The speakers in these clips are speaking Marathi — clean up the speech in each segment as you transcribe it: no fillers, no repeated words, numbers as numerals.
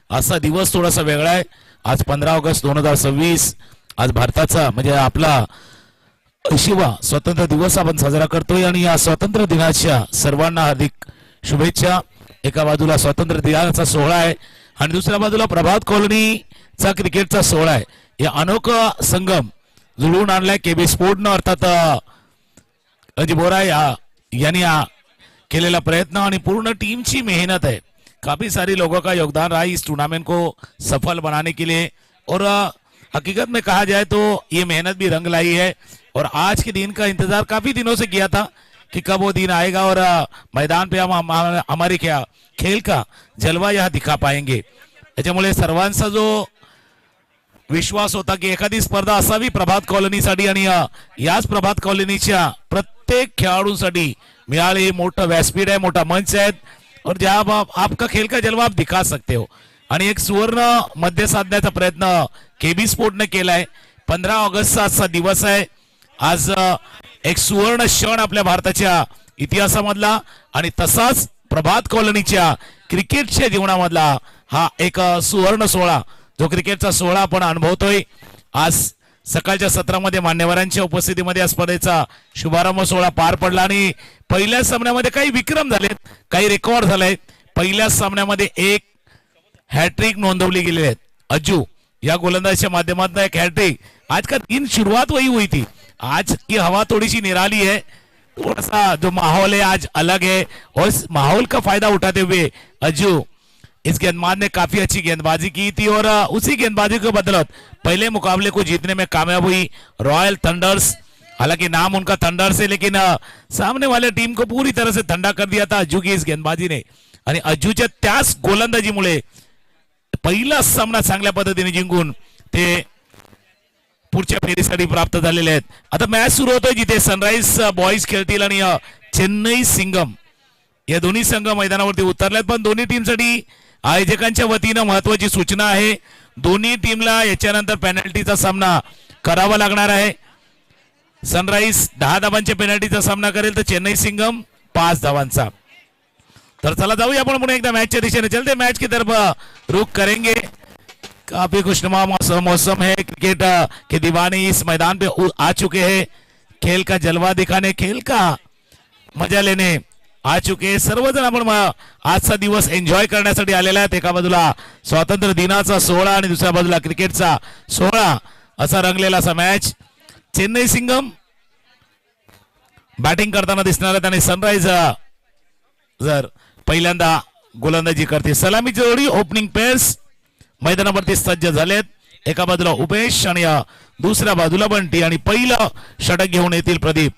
असा दिवस थोडासा वेगळा आहे. आज 15 ऑगस्ट 2026 आज भारताचा म्हणजे आपला 80वा स्वातंत्र्य दिवस आपण साजरा करतोय आणि या स्वातंत्र्य दिनाच्या सर्वांना हार्दिक शुभेच्छा. एका बाजूला स्वातंत्र्य दिनाचा सोहळा आहे आणि दुसऱ्या बाजूला प्रभात कॉलनीचा क्रिकेटचा सोहळा आहे. या अनोखा संगम जुळवून आणलाय केबी स्पोर्टनं, अर्थात अजय बोरा यांनी केलेला प्रयत्न आणि पूर्ण टीम की मेहनत है. काफी सारी लोगों का योगदान रहा इस टूर्नामेंट को सफल बनाने के लिए और हकीकत में कहा जाए तो ये मेहनत भी रंग लाई है और आज के दिन का इंतजार काफी दिनों से किया था कि कब वो दिन आएगा और मैदान पे हम हमारे क्या खेल का जलवा यहाँ दिखा पाएंगे. त्याच्यामुळे सर्वांचा जो विश्वास होता की एखादी स्पर्धा असावी प्रभात कॉलनीसाठी आणि याच प्रभात कॉलनीच्या प्रत्येक खेळाडूंसाठी मिळाले. मोठं व्यासपीठ आहे, मोठा मंच आहे और जहां आप आपका खेल का जलवा आप दिखा सकते हो आणि एक सुवर्ण मध्य साधण्याचा प्रयत्न केबी स्पोर्टने केलाय. 15 ऑगस्टचा आजचा दिवस आहे. आज एक सुवर्ण क्षण आपल्या भारताच्या इतिहासामधला आणि तसाच प्रभात कॉलनीच्या क्रिकेटच्या जीवनामधला हा एक सुवर्ण सोहळा जो क्रिकेटचा सोहळा आपण अनुभवतोय. आज सकाळच्या सत्रामध्ये मान्यवरांच्या उपस्थितीमध्ये या स्पर्धेचा शुभारंभ सोहळा पार पडला आणि पहिल्या सामन्यामध्ये काही विक्रम झालेत, काही रेकॉर्ड झाले. पहिल्या सामन्यामध्ये एक हॅट्रिक नोंदवली गेलेली आहे. अज्जू या गोलंदाजच्या माध्यमातून एक हॅट्रिक. आज का दिन शुरुआत वही हुई थी. आज की हवा थोड़ी सी निराली है, थोड़ा सा जो माहौल है आज अलग है और इस माहौल का फायदा उठाते हुए अज्जू इस गेंदबाज ने काफी अच्छी गेंदबाजी की थी और उसी गेंदबाजी को बदलत पहले मुकाबले को जीतने में कामयाब हुई रॉयल थंडर्स. हालांकि नाम उनका थंडर्स है लेकिन सामने वाले टीम को पूरी तरह से ठंडा कर दिया था अज्जू की इस गेंदबाजीने आणि अज्जूच्या त्याच गोलंदाजीमुळे पहिला सामना चांगल्या पद्धतीने जिंकून ते पुढच्या फेरीसाठी प्राप्त झालेले आहेत. आता मॅच सुरू होतोय जिथे सनराइज बॉईज खेळतील आणि चेन्नई सिंगम या दोन्ही संघ मैदानावरती उतरलेत. पण दोन्ही टीमसाठी आयोजकांच्या वतीनं महत्वाची सूचना आहे. दोन्ही टीमला याच्यानंतर पेनल्टीचा सामना करावा लागणार आहे. सनराइज 10 धावांच्या पेनल्टीचा सामना करेल तर चेन्नई सिंगम 5 धावांचा. तर चला जाऊया आपण पुन्हा एकदा मॅचच्या दिशेने. चलते मैच की तरफ रुख करेंगे. काफी खुशनुमा मौसम है. क्रिकेट के दीवाने इस मैदान पे आ चुके हैं. खेल का जलवा दिखाने, खेल का मजा लेने आ चुके. सर्वजण आपण आजचा दिवस एन्जॉय करण्यासाठी आलेला आहेत. एका बाजूला स्वातंत्र्य दिनाचा सोहळा आणि दुसऱ्या बाजूला क्रिकेटचा सोहळा असा रंगलेला असा मॅच. चेन्नई सिंगम बॅटिंग करताना दिसणार आहेत आणि सनराइज जर पहिल्यांदा गोलंदाजी करते. सलामीची जोडी ओपनिंग पेअर्स मैदानावरती सज्ज झालेत. एका बाजूला उमेश आणि दूसरा बाजूला बंटी आणि पहिलं षटक घेऊन येतील प्रदीप.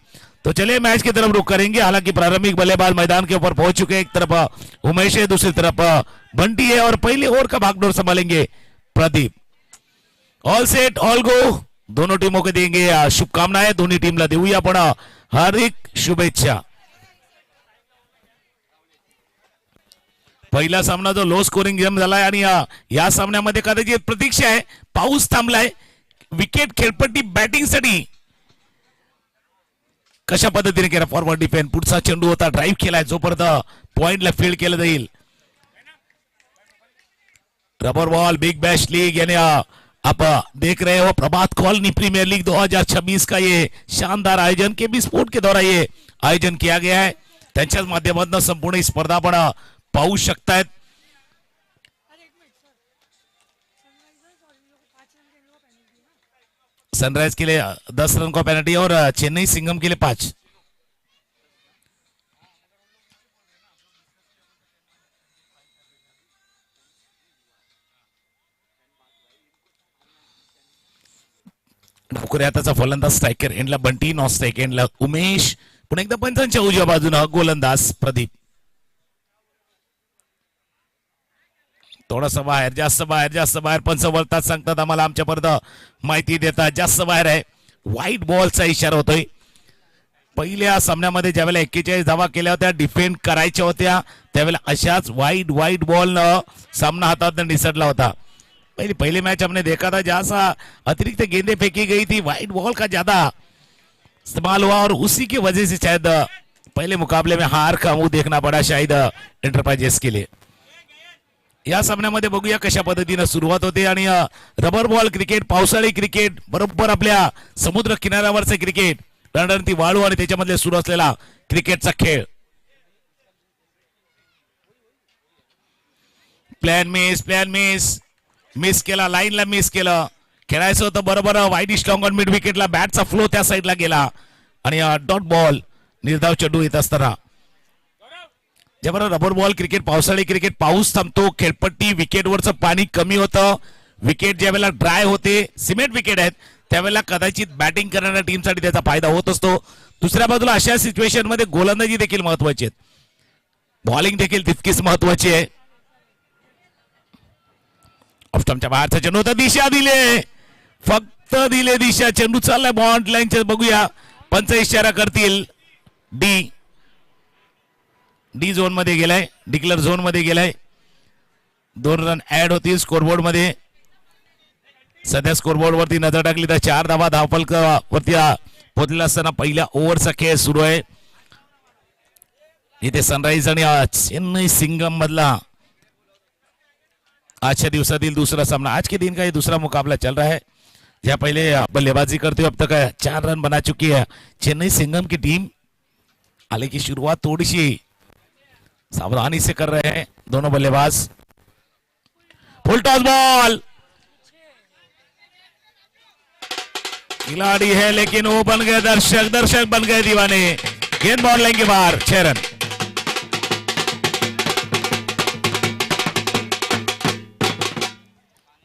तो चलिए मैच की तरफ रुख करेंगे. हालांकि प्रारंभिक बल्लेबाज मैदान के ऊपर पहुंच चुके. एक तरफ उमेश है, दूसरी तरफ बंटी है और पहले ओवर का भागदौड़ संभालेंगे Pradeep. All set all go. दोनों टीमों को देंगे शुभकामनाएं. दोन्ही टीमला देऊया आपण हार्दिक शुभेच्छा. पहिला सामना जो लो स्कोरिंग गेम झालाय आणि या सामन्यामध्ये कदाचित प्रतीक्षा आहे. पाऊस थांबलाय. विकेट खेळपट्टी बॅटिंग साठी कशा पद्धतीने केला फॉरवर्ड डिफेंस. पुढचा चेंडू होता, ड्राईव्ह केलाय जोपर्यंत पॉइंटला फील्ड केलं जाईल. Rubber ball big bash league यानी आप देख रहे हो प्रभात कॉलोनी प्रीमियर लीग 2026 का ये शानदार आयोजन केबी स्पोर्ट के द्वारा ये आयोजन किया गया है. त्यांच्याच माध्यमातून संपूर्ण ही स्पर्धा आपण पाहू शकतायत. सनराइज के लिए 10 रन का पेनल्टी और चेन्नई सिंगम के लिए 5. ढोकऱ्याचा फलंदाज स्ट्रायकर एंडला बंटी, नॉन स्ट्राइक एंडला उमेश. पुन्हा एकदा पंचांच्या उजव्या बाजूने गोलंदाज प्रदीप. थोडंसं बाहेर, जास्त बाहेर पंच वळतात सांगतात आम्हाला, आमच्यापर्यंत माहिती देतात जास्त बाहेर आहे. व्हाईट बॉलचा इशारा होतोय. पहिल्या सामन्यामध्ये ज्यावेळेला 41 धावा केल्या होत्या, डिफेंड करायच्या होत्या, त्यावेळेला अशाच व्हाईट बॉल सामना हातात निसटला होता. पहले मैच हमने देखा था जहां सा अतिरिक्त गेंदें फेंकी गई थी, व्हाइट बॉल का ज्यादा इस्तेमाल हुआ और उसी की वजह से शायद पहले मुकाबले में हार का मुंह देखना पड़ा शायद एंटरप्राइजेस के लिए. या सामन्यामध्ये बघूया कशा पद्धतीने सुरुवात होते आणि रबर बॉल क्रिकेट, पावसाळी क्रिकेट, बरोबर आपल्या समुद्र किनाऱ्यावरचे क्रिकेट, रणरणती वाळू आणि त्याच्यामध्ये सुरू असलेला क्रिकेटचा खेळ. प्लॅन मिस केला, लाईनला मिस केलं. खेळायचं होतं बरोबर वाईड स्ट्रॉंग ऑन मिड विकेटला, बॅटचा फ्लो त्या साईडला गेला आणि डॉट बॉल निर्धाव चेंडू येत असताना जेव्हा रबर बॉल क्रिकेट, पावसाळी क्रिकेट, पाऊस थांबतो, खेळपट्टी विकेटवरचं पाणी कमी होतं, विकेट ज्या वेळेला ड्राय होते, सिमेंट विकेट आहेत त्यावेळेला कदाचित बॅटिंग करणाऱ्या टीमसाठी त्याचा फायदा होत असतो. दुसऱ्या बाजूला अशा सिच्युएशन मध्ये गोलंदाजी देखील महत्वाची आहे, बॉलिंग देखील तितकीच महत्वाची आहे. ऑफस्टंपच्या बाहेरचा चेंडू होता, दिशा दिले, फक्त दिले दिशा, चेंडू चाललाय बॉन्ड लाईनच्या. बघूया पंच इशारा करतील. डी झोन मध्ये गेलाय, डिक्लेअर झोन मध्ये गेलाय. 2 रन ऍड होतील स्कोरबोर्ड मध्ये. सध्या स्कोरबोर्ड वरती नजर टाकली तर 4 धावा धावफलक वरती पोहोचलेला असताना पहिल्या ओव्हरचा खेळ सुरू आहे. इथे सनराइज आणि चेन्नई सिंगम मधला आज के दिवसातील दूसरा सामना, आज के दिन का ये दूसरा मुकाबला चल रहा है. जहाँ पहले बल्लेबाजी करते हुए अब तक 4 रन बना चुकी है चेन्नई सिंगम की टीम. हाल की शुरुआत थोड़ी सी सावधानी से कर रहे हैं दोनों बल्लेबाज. फुल टॉस बॉल, खिलाड़ी है लेकिन वो बन गए दर्शक बन गए दीवाने. गेंद बॉल लाइन के बाहर, 6 रन.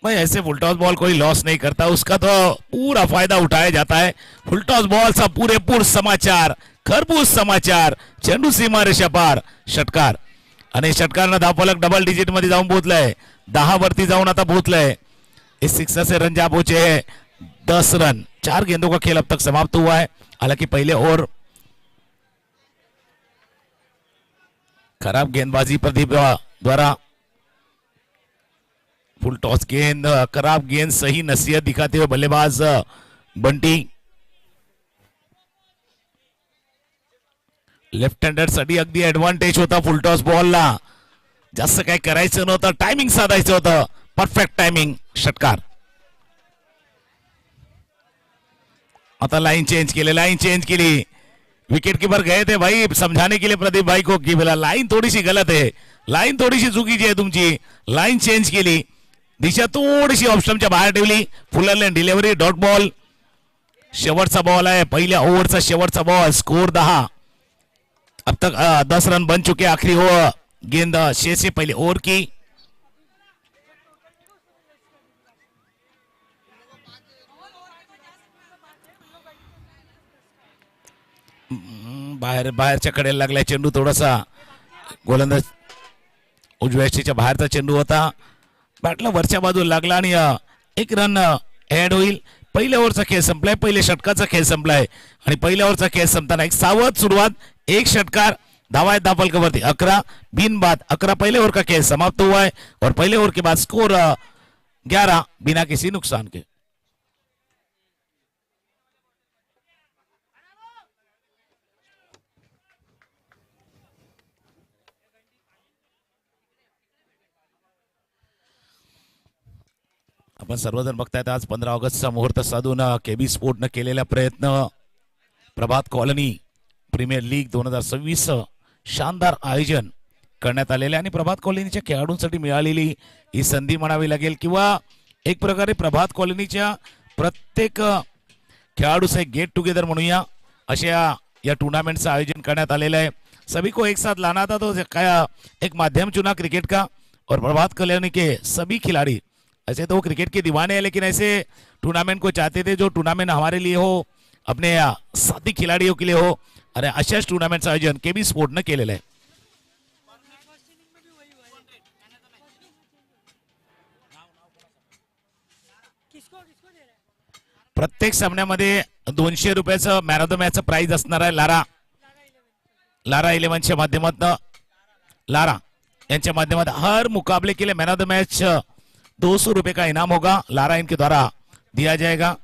भाई ऐसे फुलटॉस बॉल कोई लॉस नहीं करता, उसका तो पूरा फायदा उठाया जाता है. फुलटॉस बॉल चा पुरेपूर समाचार, खरबूज समाचार, चेंडू सीमा रेषा पार, षटकार. आणि षटकारनं धावफलक डबल डिजिट मध्ये जाऊन पोहोचलाय, 10 वरती जाऊन आता पोहोचलाय. इस 6 से रन जा पहुंचे हैं 10 रन. 4 गेंदों का खेल अब तक समाप्त हुआ है. हालांकि पहले ओवर खराब गेंदबाजी प्रदीप द्वारा, फुल टॉस गेंद, खराब गेंद, सही नसीहत दिखाते हुए बल्लेबाज बंटी. लेफ्ट हँडर साठी अगदी ऍडव्हान्टेज होता फुलटॉस बॉलला, जास्त काय करायचं नव्हतं, टायमिंग साधायचं होतं, परफेक्ट टायमिंग. षटकार. आता लाइन चेंज केली. विकेट कीपर गए थे भाई समझाने के लिए प्रदीप भाई को कि बोला लाइन थोड़ी सी गलत है, लाइन थोड़ी सी चुकीची आहे तुमची. लाइन चेंज केली, दिशा थोडीशी ऑप्शनच्या बाहेर ठेवली. फुलरलँड डिलिव्हरी, डॉट बॉल. शेवटचा बॉल आहे, पहिल्या ओव्हरचा शेवटचा बॉल. स्कोर 10. अब तक 10 रन बन चुके. आखिरी ओवर गेंद 6 से पहले ओवर की. बाहेरच्या कडेला लागलाय चेंडू, थोडासा गोलंदाज उजव्या बाहेरचा चेंडू होता, बॅटला वरच्या बाजूला लागला आणि 1 रन ऍड होईल. पहिल्या ओव्हरचा खेळ संपलाय, पहिल्या षटकाचा खेळ संपलाय आणि पहिल्या ओव्हरचा खेळ संपताना एक सावध सुरुवात, 1 षटकार, धावा धावफलकावरती 11 बिन बाद. 11 पहले ओवर का खेल समाप्त हुआ है और पहले ओवर के बाद स्कोर 11 बिना किसी नुकसान के. आपण सर्वजण बघतायत आज 15 ऑगस्टचा मुहूर्त साधून केबी स्पोर्टनं केलेला प्रयत्न, प्रभात कॉलनी प्रीमियर लीग 2026 शानदार आयोजन करण्यात आलेले आणि प्रभात कॉलनीच्या खेळाडूंसाठी मिळालेली ही संधी म्हणावी लागेल किंवा एक प्रकारे प्रभात कॉलनीच्या प्रत्येक खेळाडूचं एक गेट टुगेदर म्हणूया अशा या टूर्नामेंटचं आयोजन करण्यात आलेलं आहे. सभी को एक साथ लाना था तो एक माध्यम चुना क्रिकेट का और प्रभात कॉलोनी के सभी खिलाड़ी ऐसे तो वो क्रिकेट के दीवाने हैं लेकिन ऐसे टूर्नामेंट को चाहते थे जो टूर्नामेंट हमारे लिए हो, अपने साथी खिलाड़ियों के लिए हो आणि अशाच टूर्नामेंटचं आयोजन केबी स्पोर्टनं केलेलं आहे. प्रत्येक सामन्यामध्ये 200 रुपयाचं मॅन ऑफ द मॅचचं प्राइज असणार आहे. लारा 11च्या माध्यमातून लारा यांच्या माध्यमातून हर मुकाबले के लिए मैन ऑफ द मैच 200 रुपए का इनाम होगा, लारा इनके द्वारा दिया जाएगा.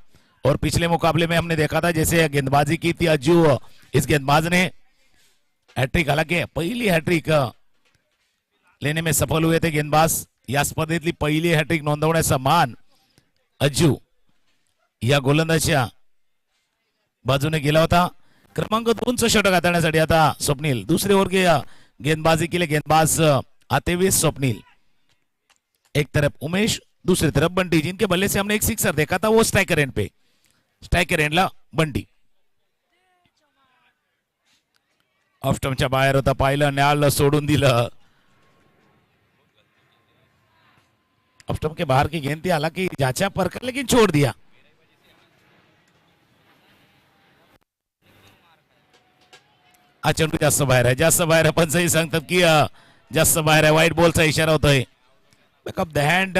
और पिछले मुकाबले में हमने देखा था जैसे गेंदबाजी की थी अज्जू, इस गेंदबाज ने हैट्रिक, हालांकि पहली हैट्रिक लेने में सफल हुए थे गेंदबाज या स्पर्धेतली पहिली हॅट्रिक नोंदवण्याचा मान अज्जू या गोलंदाजच्या बाजूने गेला होता. क्रमांक 2चं षटक हाताळण्यासाठी आता स्वप्नील दुसरे ओव्हर के गेंदबाजी के लिए गेंदबाज आते हुए स्वप्नील. एक तरफ उमेश, दूसरी तरफ बंटी, जिनके बल्ले से हमने एक सिक्सर देखा था वो स्ट्राइकर एंड पे. स्ट्राइकर एंडला बंटी. ऑफ स्टंपच्या बाहेर होता, पाहिलं, न्यायालय सोडून दिलं. ऑफ स्टंप के बाहर की गेंद थी, हालांकि जांचा परखा लेकिन छोड़ दिया. हा चेंडू जास्त बाहेर आहे, जास्त बाहेर आहे. पंचही सांगतात की जास्त बाहेर आहे. व्हाईट बॉलचा इशारा होतोय. Backup the hand.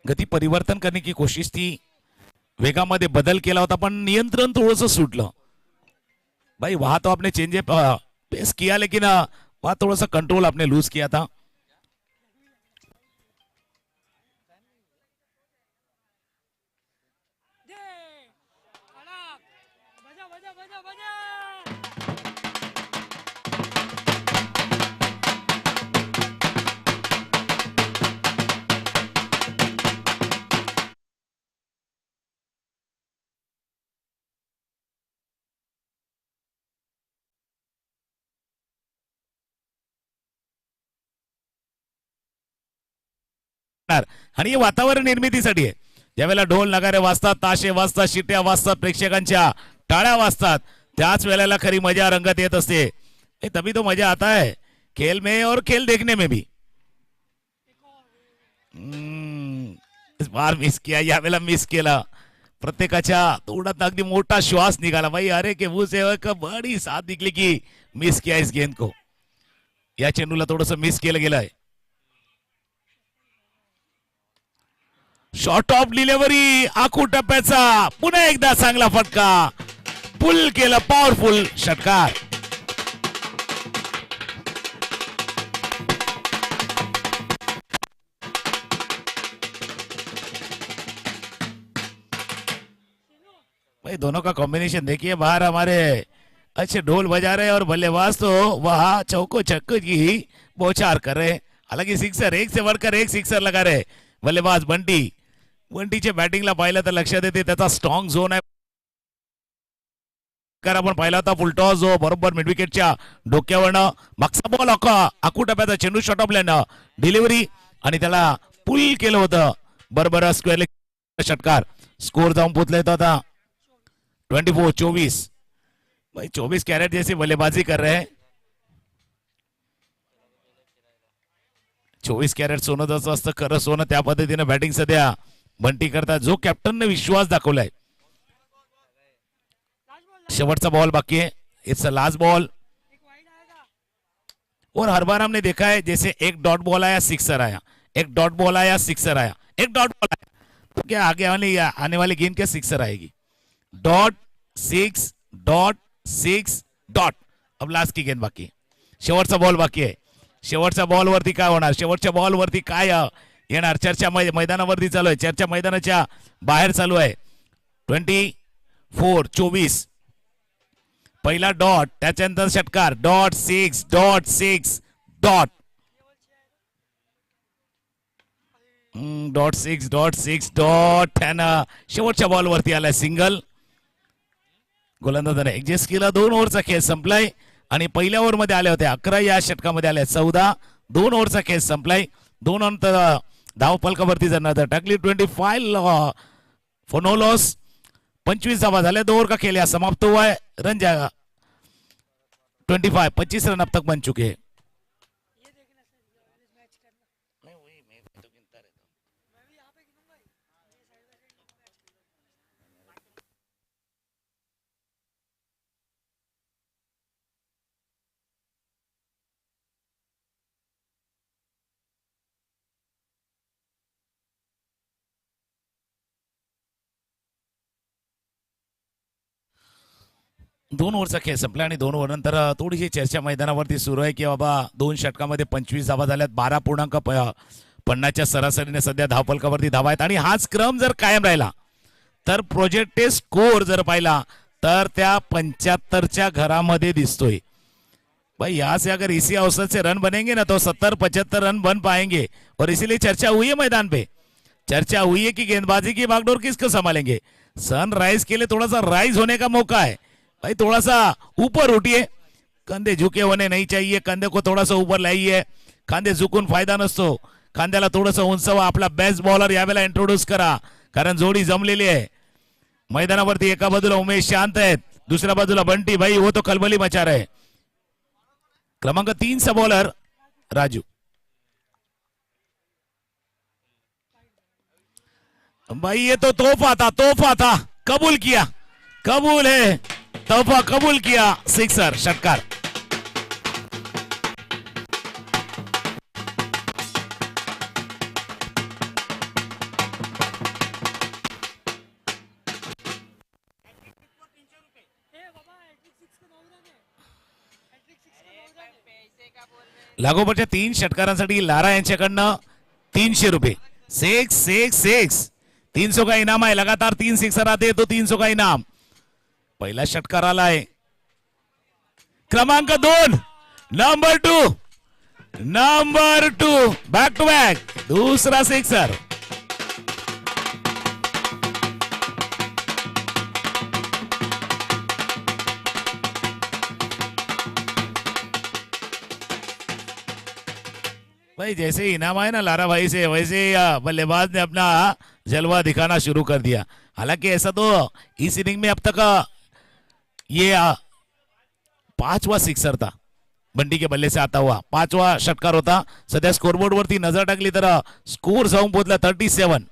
गती परिवर्तन करने की कोशिश थी, वेगामध्ये बदल केला होता पण नियंत्रण थोडंसं सुटलं. भाई वहां तो आपने चेंज पेस किया लेकिन वहां थोड़ा सा कंट्रोल आपने लूज किया था. आणि हे वातावरण निर्मितीसाठी आहे. ज्यावेळेला ढोल नगारे वाजतात, ताशे वाजतात, शिट्या वाजतात, प्रेक्षकांच्या टाळ्या वाजतात, त्याच वेळेला खरी मजा रंगत येत असते. तभी तो मजा आता है खेल में और खेल देखने में भी. इस बार मिस किया, यावेळेला मिस केला. प्रत्येकाच्या तोंडात अगदी मोठा श्वास निघाला. भाई अरे के मुंह से एक बड़ी साथ निकली की मिस किया इस गेंद को. या चेंडूला थोडस मिस केलं गेलंय. शॉर्ट ऑफ डिलिव्हरी, आखू टप्प्याचा पुन्हा एकदा चांगला फटका. पुल केलं, पॉवरफुल षटकार. भाई दोनों का कॉम्बिनेशन देखिए. बाहर हमारे अच्छे ढोल बजा रहे और बल्लेबाज तो वहां चौको छक्के की बौछार कर रहे. हालांकि सिक्सर, एक से बढ़कर एक सिक्सर लगा रहे बल्लेबाज बंटी. बंटीच्या बॅटिंगला पाहिलं तर लक्षात येते त्याचा स्ट्रॉंग झोन आहे. आपण पाहिला होता फुलटॉस जो बरोबर मिडविकेटच्या डोक्यावरनं मागचा बॉल आखू टप्प्याचा चेंडू शॉट ऑफ लाईन डिलिव्हरी आणि त्याला पुल केलं होतं. बरोबर स्क्वेअर षटकार. स्कोर जाऊन पोचला येतो आता 24-24. भाई 24 कैरेट जैसी बल्लेबाजी कर रहे हैं. 24 कॅरेट सोनं जसं असतं खरं सोनं त्या पद्धतीने बॅटिंग सध्या बंटी करतात. जो कॅप्टनने विश्वास दाखवलाय. शेवटचा बॉल बाकी है, इट्स अ लास्ट बॉल. और हर बार हमने देखा है जैसे एक डॉट बॉल आया सिक्सर आया, एक डॉट बॉल आया सिक्सर आया, एक डॉट बॉल आया, तो क्या आगे आने वाली गेंद क्या सिक्सर आएगी. Dot 6 dot. अब लास्ट की गेंद बाकी, शेवटचा बॉल बाकी आहे. शेवटच्या बॉलवरती काय होणार, शेवटच्या बॉलवरती काय येणार. चर्चा मैदानावरती चालू आहे, चर्चा मैदानाच्या बाहेर चालू आहे. 24-24. पहिला डॉट, त्याच्यानंतर षटकार. Dot 6 dot. Dot 6 dot. शेवटच्या बॉलवरती आलाय सिंगल. गोलंदाजाने ऍडजस्ट केला. 2 ओव्हरचा खेळ संपलाय आणि पहिल्या ओव्हर मध्ये आले होते 11, या षटकामध्ये आले 14. 2 ओव्हरचा खेळ संपलाय. 2 नंतर धाव फलकावरती जर टाकली. 25 फॉर नो लॉस. 25 धावा झाल्या. 2 ओव्हर का खेल समाप्त हुआ है. रन जाएगा 25 रन अब तक बन चुके हैं. दोन ओव्हरचा खेळ संपला आणि 2 ओव्हर नंतर थोडीशी चर्चा मैदानावरती सुरू आहे की बाबा 2 षटकामध्ये 25 धावा झाल्यात. 12.50च्या सरासरीने सध्या धावफलकावरती धावा आहेत आणि हाच क्रम जर कायम राहिला तर प्रोजेक्टेड स्कोर जर पाहिला तर त्या 75च्या घरामध्ये दिसतोय. भाई यहाँ से अगर इसी औसत से रन बनेंगे ना तो 70-75 रन बन पाएंगे। और इसीलिए चर्चा हुई है मैदान पे, चर्चा हुई है कि गेंदबाजी की बागडोर किसको संभालेंगे। सनराइज के लिए थोड़ा सा राइज होने का मौका है भाई, थोड़ा सा ऊपर उठिए, कंधे झुके होने नहीं चाहिए, कंधे को थोड़ा सा ऊपर लाइए, खांदे झुकून फायदा नसतो, खांद्याला थोडंसं उंचवा, आपला बेस्ट बॉलर यावेळेला इंट्रोड्यूस करा, कारण जोडी जमलेली आहे मैदानावरती। एका बाजूला उमेश शांत आहेत, दुसऱ्या बाजूला बंटी भाई वो तो कलबली मचा रहे। क्रमांक 3 चा बॉलर राजू, भाई ये तो तोहफा था, कबूल किया, कबूल है, तोहफा कबूल किया, सिक्सर, षटकार। लागोपाठच्या 3 षटकारांसाठी लारा यांच्याकडनं 300 रुपये। 6 300 का इनाम आहे, लगातार 3 सिक्सर आते तो 300 का इनाम। पहिला षटकार आलाय क्रमांक 2, नंबर 2 बॅक टू बॅक, दूसरा सिक्सर। भाई जैसे इनाम आए ना लारा भाई से, वैसे बल्लेबाज ने अपना जलवा दिखाना शुरू कर दिया। हालांकि ऐसा तो इस इनिंग में अब तक ये 5वां सिक्सर था बंटी के बल्ले से आता हुआ, 5वां षटकार होता। सध्या स्कोरबोर्ड वरती नजर टाकली तर स्कोर जाऊन पोहोचला 37।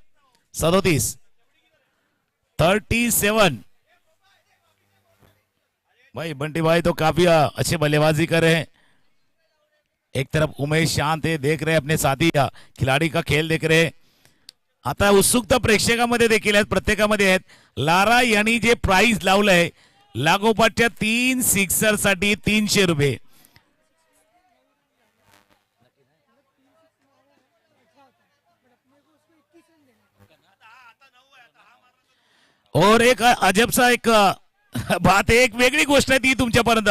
भाई बंटी भाई तो काफी अच्छे बल्लेबाजी कर रहे हैं। एक तरफ उमेश शांत है, देख रहे अपने साथी खिलाड़ी का खेल देख रहे। आता उत्सुकता प्रेक्षकांमध्ये देखील आहेत, प्रत्येकामध्ये आहेत। लारा यांनी जे प्राइस लावलंय लागोपाठच्या 3 सिक्सर साठी 300 रुपये। और एक अजब सा एक बात है, एक वेगळी गोष्ट आहे ती तुमच्यापर्यंत,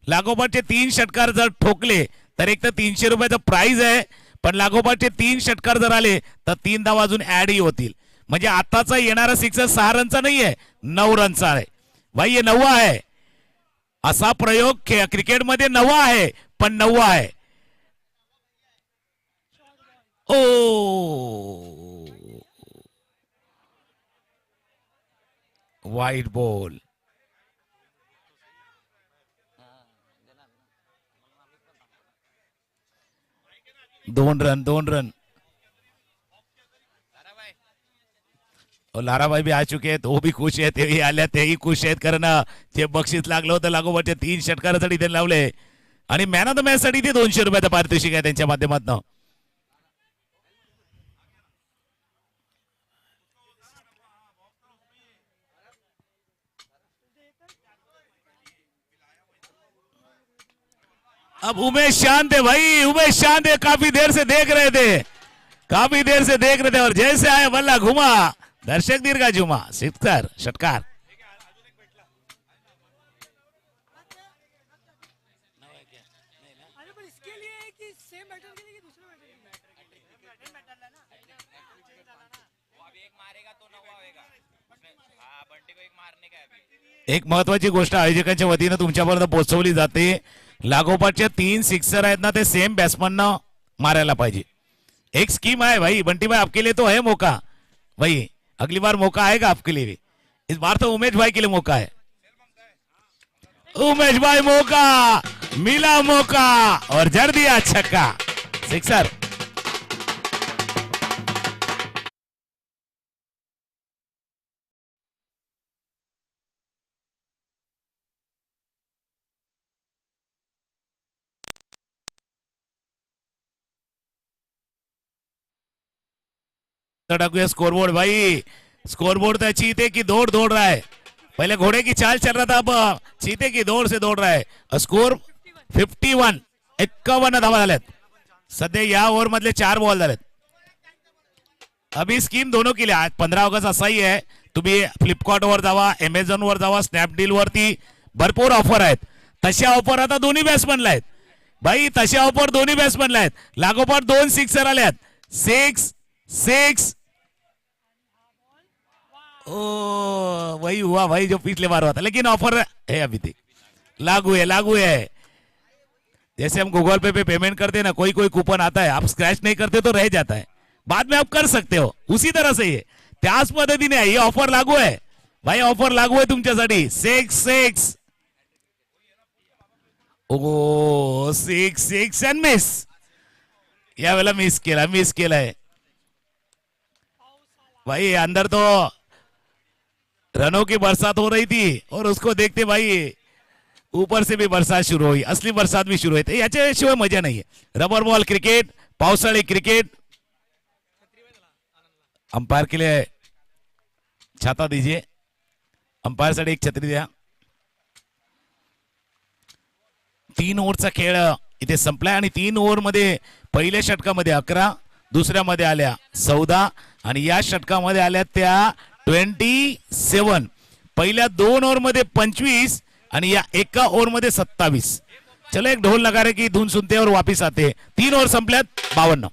लागोपाठचे 3 षटकार जर ठोकले तर एक तर 300 रुपयाचा प्राइज आहे, पण लागोपाठचे 3 षटकार जर आले तर 3 धावा अजून ऍड ही होतील। म्हणजे आताचा येणारा सिक्सर 6 रनचा नाहीये, 9 रनचा आहे भाई, ये 9 आहे। असा प्रयोग क्रिकेटमध्ये 9 आहे, पण 9 आहे। ओ वाईट बॉल, 2 रन। और लारा भाई भी आ चुके हैं, तो वो भी खुश आहेत, तेही आल्या, तेही खुश आहेत, कारण ते बक्षीस लागलं होतं लागोपाठच्या 3 षटकारासाठी त्यांनी लावले आणि मॅन ऑफ द मॅच साठी ते 200 रुपयाचं पारितोषिक आहे त्यांच्या माध्यमातून। अब उमेश शांत है भाई, उमेश शांत है, काफी देर से देख रहे थे और जैसे आए बल्ला घुमा, दर्शक दीर्घा झुमा, सिक्सर, षटकार। एक महत्वाची गोष्ट आयोजकांच्या वतीने तुमच्यापर्यंत पोहोचवली जाते, लागोपाठच्या 3 सिक्सर आहेत ना ते सेम बॅट्समन मारायला पाहिजे। एक स्कीम है भाई बंटी भाई, आपके लिए तो है मौका भाई, अगली बार मौका आएगा आपके लिए भी, इस बार तो उमेश भाई के लिए मौका है। उमेश भाई मौका मिला, मौका और जड़ दिया छक्का, सिक्सर। स्कोरबोर्ड भाई, स्कोरबोर्ड तो चीते की दौड़ रहा है, पहले घोड़े की चाल चल रहा था, अब चीते की दौड़ से दौड़ रहा है। स्कोर 51, 51 धावा झाल्यात सध्या या ओव्हर मधले 4 बॉल झालेत। अभी स्कीम दोनों के लिए आज 15 ऑगस्ट असाही आहे, तुम्ही फ्लिपकार्ट वर जावा, अमेझॉन वर जावा, स्नॅपडील वरती भरपूर ऑफर आहेत, तशा ऑफर आता दोन्ही बॅट्समनला आहेत। भाई तशा ऑफर दोन्ही बॅट्समॅनला आहेत. लागोपाठ 2 सिक्सर आल्यात. 6 6 ओ वही हुआ भाई जो पिछले बार हुआ था, लेकिन ऑफर है अभी तक लागू है. जैसे हम गूगल पे पेमेंट करते हैं ना, कोई कोई कूपन आता है, आप स्क्रैच नहीं करते तो रह जाता है, बाद में आप कर सकते हो. उसी तरह से ये त्याच पद्धतीने आहे, ये ऑफर लागू आहे भाई, ऑफर लागू आहे तुमच्यासाठी. 6 6 ओ 6 6 अँड मिस. यावेळेला मिस केलाय भाई. अंदर तो रनों की बरसात हो रही थी और उसको देखते भाई ऊपर से भी बरसात शुरू हुई, असली बरसात भी शुरू हुई. याच्याशिवाय मजा नाहीये. रबर बॉल क्रिकेट, पावसाळी क्रिकेट. अंपायर के लिए छाता दीजिए, अंपायर साठी एक छत्री द्या. 3 ओव्हरचा खेळ इथे संपलाय आणि 3 ओव्हर मध्ये पहिल्या षटकामध्ये 11, दुसऱ्यामध्ये आल्या 14 आणि या षटकामध्ये आल्या त्या 27. पहिल्या 2 ओव्हर मध्ये 25 आणि या एका ओव्हर मध्ये 27. चलो एक ढोल नगारे की धुन सुनते और वापिस आते. 3 ओव्हर संपल्यात. 52.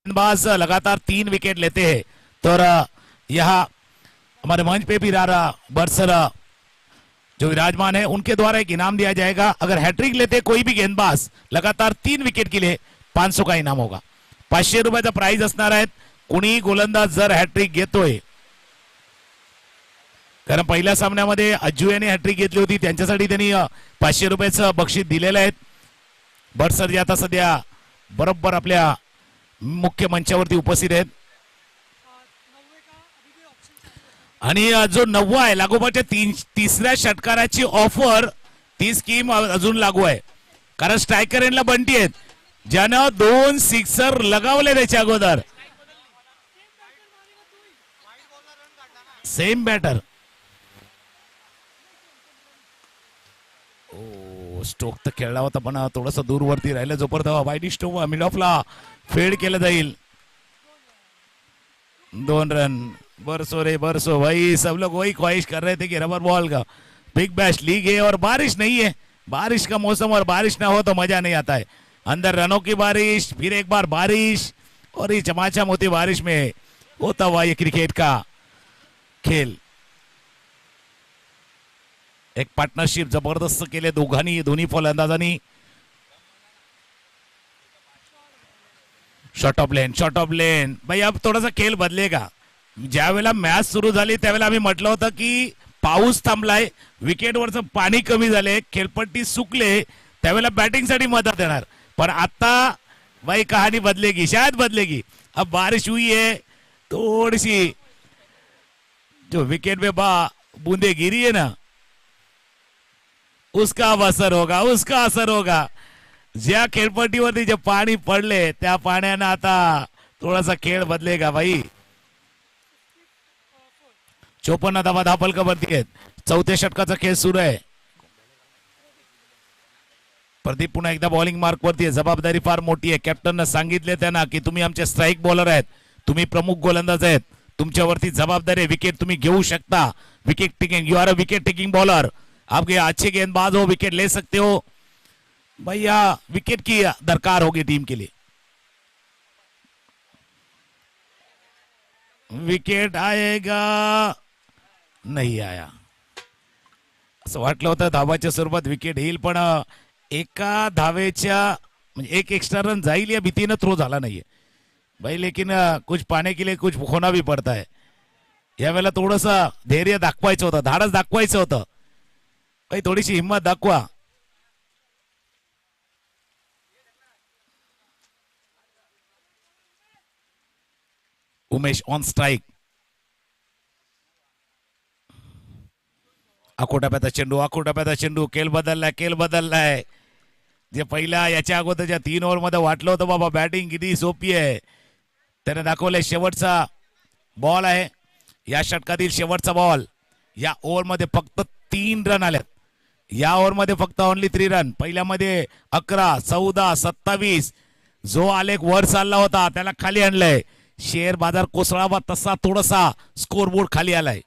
गेंदबाज लगातार 3 विकेट लेते हैं तो यहाँ हमारे मंच पे भी रहा बरसर जो विराजमान है उनके द्वारा एक इनाम दिया जाएगा. अगर हैट्रिक लेते कोई भी गेंदबाज लगातार 3 विकेट के लिए 500 का इनाम होगा. 500 रुपयाचा प्राइज असणार आहे. कुणी गोलंदाज जर हॅट्रिक घेतोय, कारण पहिल्या सामन्यामध्ये अज्जू यांनी हॅट्रिक घेतली होती, त्यांच्यासाठी त्यांनी 500 रुपयाचं बक्षीस दिलेलं आहे. बरसर जे आता सध्या बरोबर आपल्या मुख्य मंचावरती उपस्थित आहेत आणि जो 9 आहे लागोपाठच्या तिसऱ्या षटकाराची ऑफर, ती स्कीम अजून लागू आहे. कारण स्ट्रायकर एंडला बंटी आहेत ज्यानं 2 सिक्सर लगावले त्याच्या अगोदर. Same batter. स्ट्रोक तर खेळला होता पण थोडस दूरवरती राहिलं. जोपर्यंत वाईडी स्टोक मिड ऑफला फेड केलं जाईल. 2 रन. बरसो रे बरसो भाई, सब लोग वही ख्वाहिश कर रहे थे कि रबर बॉल का बिग बैश लीग है और बारिश नहीं है. बारिश का मौसम और बारिश ना हो तो मजा नहीं आता है. अंदर रनों की बारिश, फिर एक बार बारिश और ये चमाचम होती बारिश में होता हुआ ये क्रिकेट का खेल. एक पार्टनरशिप जबरदस्त केले दोन्ही फलंदाजांनी. शॉर्ट ऑफ लेन भाई. अब थोडासा खेळ बदलेगा. ज्या वेळेला मॅच सुरू झाली त्यावेळेला आम्ही म्हटलं होतं की पाऊस थांबलाय, विकेटवरचं पाणी कमी झाले, खेळपट्टी सुकले, त्यावेळेला बॅटिंगसाठी मदत देणार. पण आता भाई कहानी बदलेगी, शायद बदलेगी. अब बारिश हुई है थोड़ी सी, जो विकेट पे बूंदे गिरी है ना उसका असर होगा. ज्या खेळपट्टीवरती जे पाणी पडले त्या पाण्यानं आता थोडासा खेळ बदलेगा भाई. 54 धावा धापलकावरती आहेत. 4थ्या षटकाचा खेळ सुरू आहे. प्रदीप पुन्हा एकदा बॉलिंग मार्क वरती आहे. जबाबदारी फार मोठी आहे. कॅप्टननं सांगितले त्यांना की तुम्ही आमचे स्ट्राईक बॉलर आहेत, तुम्ही प्रमुख गोलंदाज आहेत, तुमच्यावरती जबाबदारी आहे. विकेट तुम्ही घेऊ शकता. Wicket taking, you are a wicket taking bowler. आप अच्छे गेंदबाज हो, विकेट ले सकते हो भैया. विकेट की दरकार होगी टीम के लिए. विकेट आएगा, नाही आया. असं वाटलं होतं धावाच्या स्वरूपात विकेट येईल पण एका धावेच्या म्हणजे एक एक्स्ट्रा रन जाईल या भीतीनं थ्रो झाला नाहीये भाई, लेकिन कुछ पाने के लिए कुछ होना भी पडता है. यावेळेला थोडंसं धैर्य दाखवायचं होतं, धाडस दाखवायचं होतं भाई, थोडीशी हिंमत दाखवा. Umesh on strike. आखोटाप्याचा चेंडू, आखोटाप्याचा चेंडू, केल बदललाय. जे पहिल्या याच्या अगोदरच्या 3 ओव्हरमध्ये वाटलं होतं बाबा बॅटिंग किती सोपी आहे, त्याने दाखवलंय. शेवटचा बॉल आहे, या षटकातील शेवटचा बॉल. या ओव्हरमध्ये फक्त 3 रन आल्यात. या ओव्हरमध्ये फक्त ओनली 3 रन. पहिल्यामध्ये 11, 14, 27. जो आलेख वर चालला होता त्याला खाली आणलंय. शेअर बाजार कोसळावा तसा थोडासा स्कोरबोर्ड खाली आलाय.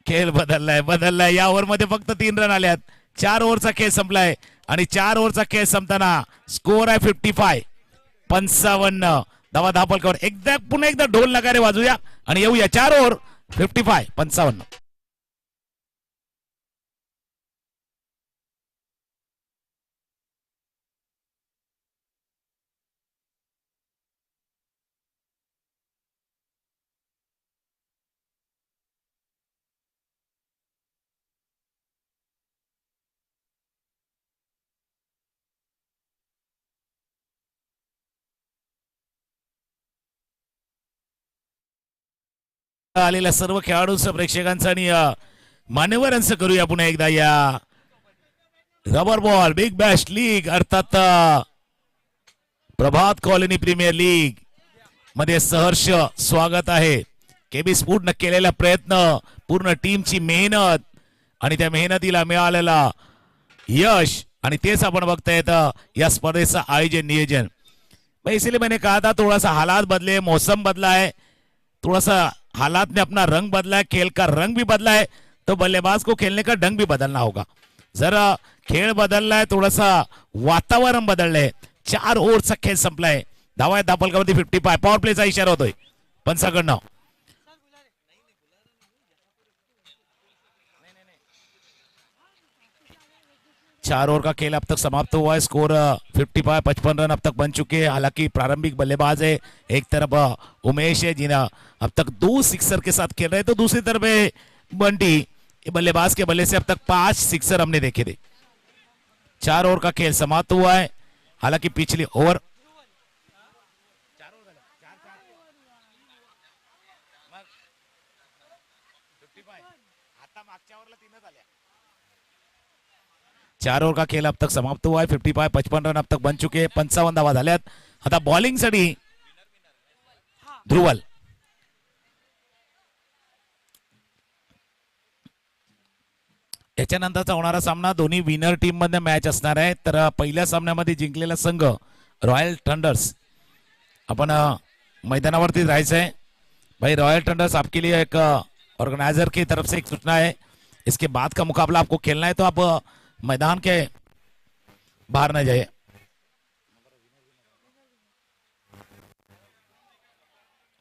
खेळ बदललाय. या ओव्हरमध्ये फक्त 3 रन आल्यात. 4 ओव्हरचा खेळ संपलाय आणि 4 ओव्हरचा खेळ संपताना स्कोर आहे 55, 55 धावा धापलकर. एकदा पुन्हा एकदा ढोल नगारे वाजूया आणि येऊया. 4 ओव्हर 55, 55. आलेल्या सर्व खेळाडूंचं, प्रेक्षकांचं आणि मान्यवरांचं करूया पुन्हा एकदा या rubber ball big Bash league अर्थात प्रभात कॉलनी प्रीमियर लीग मध्ये सहर्ष स्वागत आहे. केबी स्पोर्टनं केलेला प्रयत्न, पूर्ण टीमची मेहनत आणि त्या मेहनतीला मिळालेला यश, आणि तेच आपण बघता येतं या स्पर्धेचं आयोजन नियोजन. इसलिए मैंने कहा था थोड़ा सा हालात बदले, मौसम बदला है, थोड़ा सा हालात ने अपना रंग बदला है, खेल का रंग भी बदला है, तो बल्लेबाज को खेलने का ढंग भी बदलना होगा. जरा खेळ बदललाय, थोडासा वातावरण बदललंय. 4 ओव्हरचा खेळ संपलाय. धावा दापलकावरती 55. पॉवर प्लेचा इशारा होतोय पंचाकडनं. 4 ओवर का खेल अब तक समाप्त हुआ है. स्कोर 55, 55 रन अब तक बन चुके हैं. हालांकि प्रारंभिक बल्लेबाज है, एक तरफ उमेश है जिन्हें अब तक 2 सिक्सर के साथ खेल रहे, तो दूसरी तरफ है बंटी. बल्लेबाज के बल्ले से अब तक 5 सिक्सर हमने देखे थे. 4 ओवर का खेल समाप्त हुआ है. हालांकि पिछली ओवर चार ओव्हर का खेळ अब तक समाप्त हुआ है. 55, 55 रन अब तक बन चुके. 55 धावा झाल्यात. आता बॉलिंग साठी ध्रुवल. याच्यानंतरचा होणारा सामना दोन्ही विनर टीम मध्ये मॅच असणार आहे. तर पहिल्या सामन्यामध्ये जिंकलेला संघ रॉयल थंडर्स, अपन मैदानावरती राहायचं है भाई. रॉयल थंडर्स आपके लिए एक ऑर्गेनाइजर की तरफ से एक सूचना है, इसके बाद का मुकाबला आपको खेलना है तो आप मैदान के बाहर न जाइए.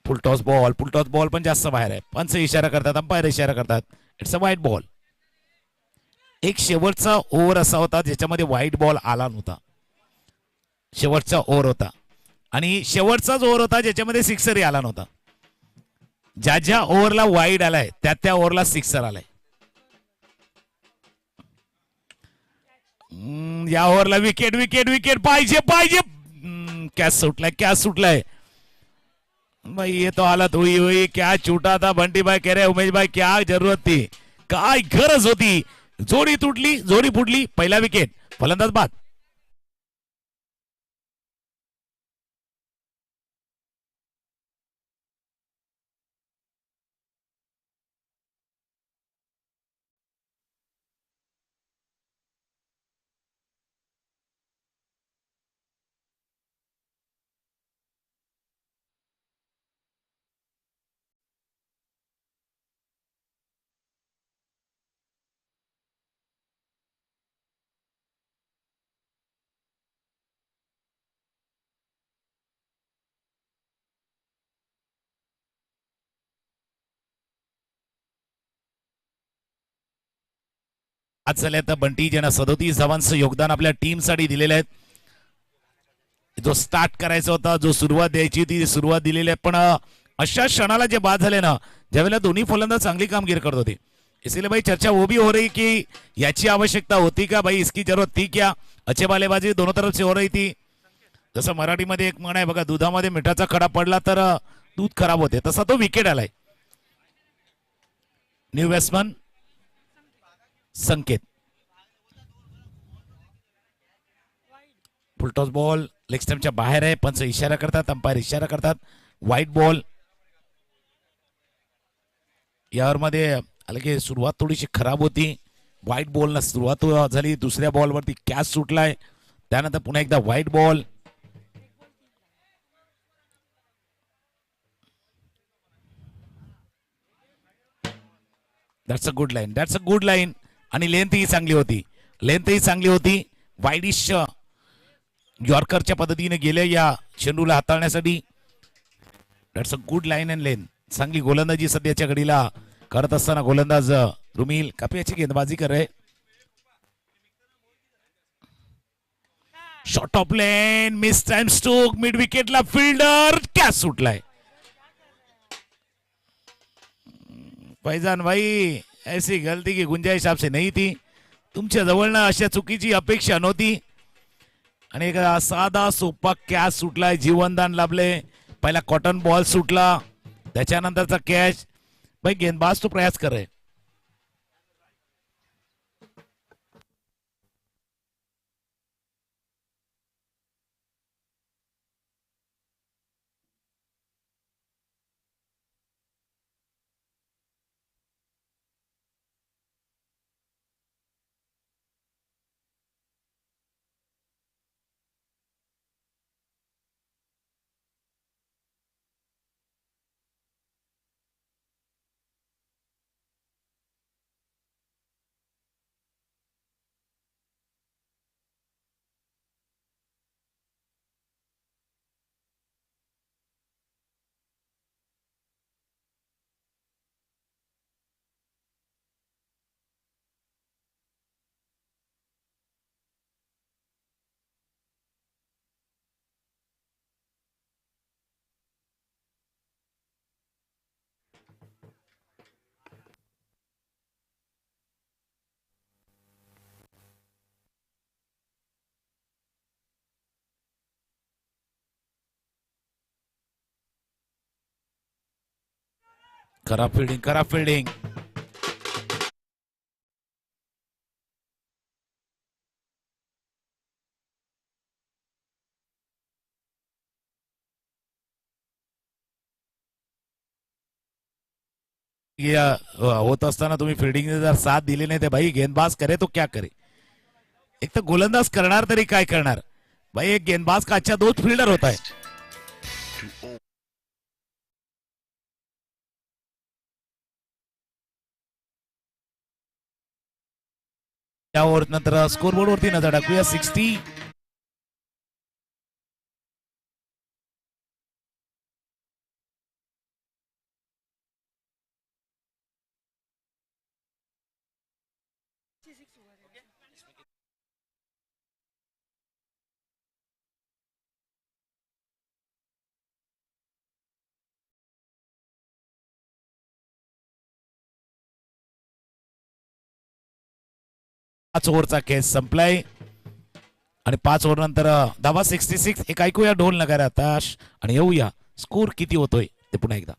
फुलटॉस बॉल पण जास्त बाहेर आहे. पंच इशारा करतात, अंपायर इशारा करतात. इट्स अ वाईट बॉल. एक शेवटचा ओव्हर असा होता ज्याच्यामध्ये व्हाईट बॉल आला नव्हता. शेवटचा ओव्हर होता आणि शेवटचाच ओव्हर होता ज्याच्यामध्ये सिक्सरही आला नव्हता. ज्या ज्या ओव्हरला वाईड आलाय त्या ओव्हरला सिक्सर आलाय. या ओव्हरला विकेट विकेट विकेट पाहिजे पाहिजे. कॅच सुटलाय भाई. ये तो हालत हुई हुई. क्या छूटा था बंटी भाई, कह रहे उमेश भाई क्या जरूरत थी, काय गरज होती. जोडी तुटली, जोडी फुटली. पहिला विकेट, फलंदाज बाद. आज झाले तर बंटी ज्यांना 37 धावांचं योगदान आपल्या टीम साठी दिलेलं आहे. जो स्टार्ट करायचा होता, जो सुरुवात द्यायची होती, सुरुवात दिलेली आहे. पण अशा क्षणाला जे बाद झाले ना, ज्यावेळेला दोन्ही फलंदाज चांगली कामगिरी करत होते, इसलिए भाई चर्चा वो भी हो रही कि याची आवश्यकता होती का भाई, इसकी जरूरत थी क्या. अच्छे बालेबाजी दोनों तरफ से हो रही थी. जसं मराठीमध्ये एक म्हण आहे बघा, दुधामध्ये मिठाचा खडा पडला तर दूध खराब होते, तसा तो विकेट आलाय. न्यू बॅट्समन संकेत. फुलटॉस बॉल लेग स्टंपच्या बाहेर आहे. पंच इशारा करतात, अंपायर इशारा करतात. White ball. यावर मध्ये अलगे सुरुवात थोडीशी खराब होती. व्हाईट बॉलला सुरुवात झाली, दुसऱ्या बॉलवरती कॅच सुटलाय, त्यानंतर पुन्हा एकदा white ball. That's a good line, that's a good line. आणि लेंथ ही चांगली होती, लेंथ ही चांगली होती. वाईडिश यॉर्करच्या पद्धतीने गेले या चेंडूला हाताळण्यासाठी. That's a good line and length. चांगली गोलंदाजी सध्याच्या घडीला करत असताना गोलंदाज रुमिल काफी गेंदबाजी कर रहे. Short of length, mistimed stroke, mid विकेटला फिल्डर कॅच सुटलाय. फैजान भाई, ऐसी गलती की गुंजाइश आपसे नहीं थी. तुमच्या जवळनं अशा चुकीची अपेक्षा नव्हती. आणि एक साधा सोपा कॅच सुटलाय, जीवनदान लाभले. पहिला कॉटन बॉल सुटला, त्याच्यानंतरचा कॅच. भाई गेंदबाज तो प्रयास कर रहे. खराब फिल्डिंग, खराब फिल्डिंग. होत असताना तुम्ही फिल्डिंगने जर साथ दिली नाही तर भाई गेंदबाज करे तो क्या करे. एक तर गोलंदाज करणार तरी काय करणार भाई. एक गेंदबाज का अच्छा दोस्त फील्डर होता है. त्यावर नंतर स्कोरबोर्ड वरती नजर टाकूया. 60. पाच ओव्हरचा खेळ संपलाय आणि 5 ओव्हर नंतर धावा 66. एक ऐकूया ढोल नगारा ताश आणि येऊया स्कोर किती होतोय ते पुन्हा एकदा.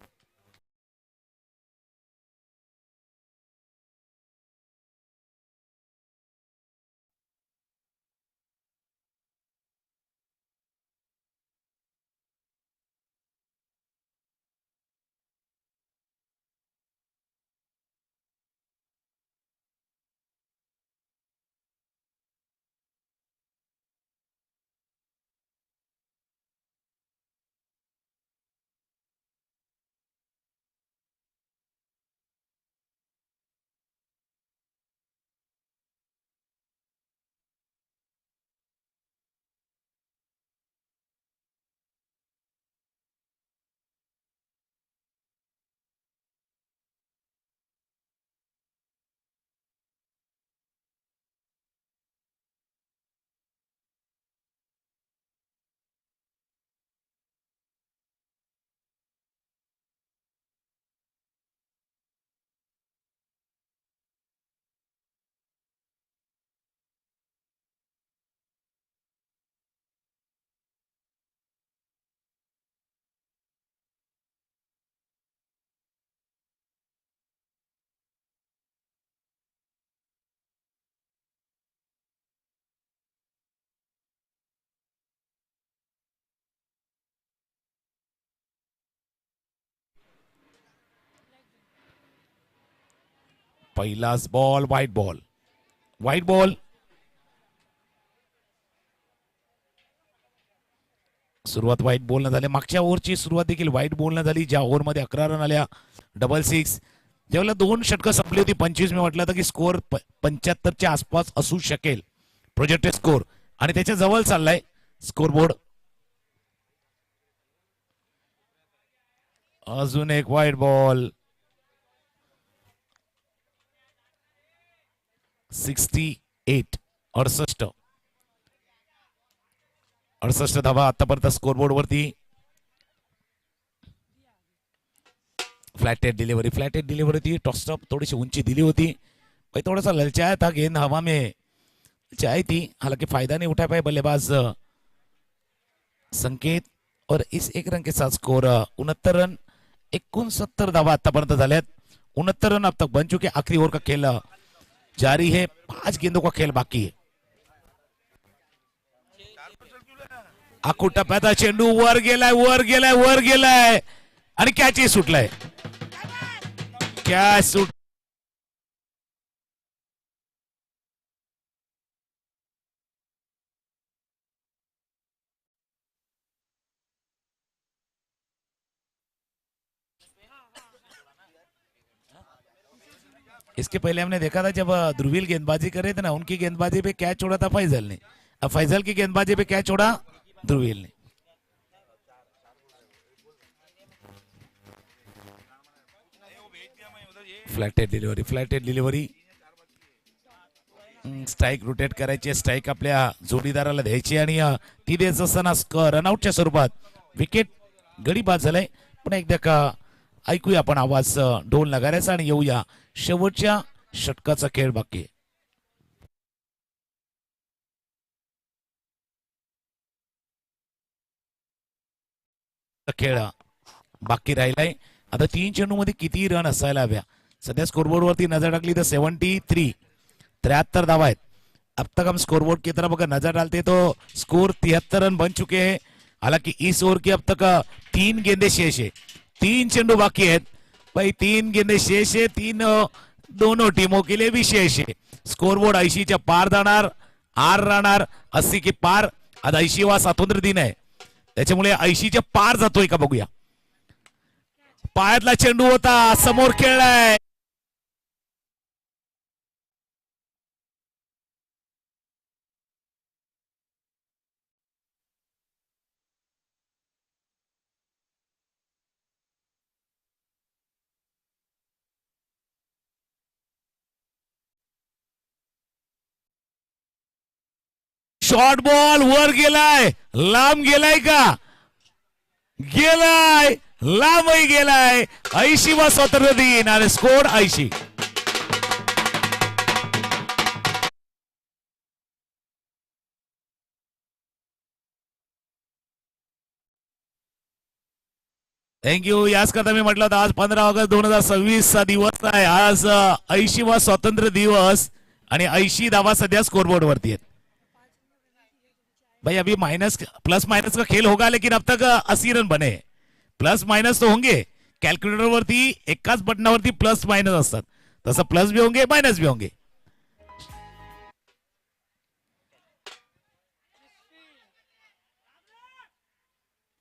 पहिलाच ball white ball. White ball. सुरुवात व्हाईट बॉल न झाली. मागच्या ओव्हरची सुरुवात देखील व्हाईट बॉल न झाली. ज्या ओव्हरमध्ये 11 रन आल्या, डबल सिक्स. ज्यावेळेला 2 षटकं संपली होती 25, मी म्हटलं होतं की स्कोअर 75च्या आसपास असू शकेल प्रोजेक्टेड स्कोर, आणि त्याच्या जवळ चाललाय स्कोरबोर्ड. अजून एक व्हाईट बॉल. 68. 68 धावा आतापर्यंत स्कोरबोर्ड वरती. फ्लॅटेड डिलीवरी थी. टॉसअप थोड़ी सी ऊंची दिली होती भाई, थोड़ा सा ललचाया था, गेंद हवा में चाही थी, हालांकि फायदा नहीं उठा पाए बल्लेबाज संकेत. और इस 1 रन के साथ स्कोर 69 रन. 69 धावा आतापर्यंत झाल्यात. 69 रन अब तक बन चुके. आखिरी ओवर का खेल जारी है. 5 गेंदों का खेल बाकी है. आखू टप्प्याचा चेंडू वर गेलाय आणि कॅचही सुटलाय. कॅच सुट. इसके पहले हमने देखा था जब ध्रुवील गेंदबाजी कर रहे थे ना, उनकी गेंदबाजी पे कैच छोड़ा था फैजल ने. अब फैजल की गेंदबाजी पे कैच छोड़ा ध्रुवील ने. Flatted delivery. स्ट्राईक रोटेट करायची. स्ट्राईक आपल्या जोडीदाराला द्यायची आणि ती द्यायचं असताना रनआउटच्या स्वरूपात विकेट गडी बाद झालाय. पण एकदा का ऐकूया आपण आवाज ढोल नगाऱ्याचा आणि येऊया शेवटच्या षटकाचा खेळ बाकी. खेळ बाकी राहिलाय. आता 3 चेंडूमध्ये किती रन असायला हव्या. सध्या स्कोरबोर्ड वरती नजर टाकली तर 73. 73 धावा आहेत. अब तक हम स्कोरबोर्ड की तरफ अगर नजर डालते तो स्कोर 73 रन बन चुके हैं. हालांकि इस ओवर की अब तक 3 गेंदे शेष है. 3 चेंडू बाकी आहेत भाई. 3 गेंदे शेष है. 3 दोनों टीमों के लिए विशेष है. स्कोरबोर्ड 80च्या पार जाणार. आर राहणार 80 की पार. आज 80वा स्वातंत्र्य दिन आहे, त्याच्यामुळे 80च्या पार जातोय का बघूया. पायातला चेंडू होता, समोर खेळलाय. शॉर्ट बॉल वर गेलाय, लांब गेलाय का? गेलाय, लांबही गेलाय. 80वा स्वातंत्र्य दिन आणि स्कोर 80. थँक्यू. याच करता मी म्हटलं होतं आज 15 ऑगस्ट 2026 चा दिवस आहे. आज 80वा स्वातंत्र्य दिवस आणि 80 धावा सध्या स्कोरबोर्ड वरती आहेत भाई. अभी प्लस माइनस का खेल होगा, लेकिन अब तक 80 रन बने. प्लस माइनस तो होंगे. कॅल्क्युलेटर वरती एकाच बटनावरती प्लस मायनस असतात, तसं प्लस भी होंगे मायनस भी होंगे.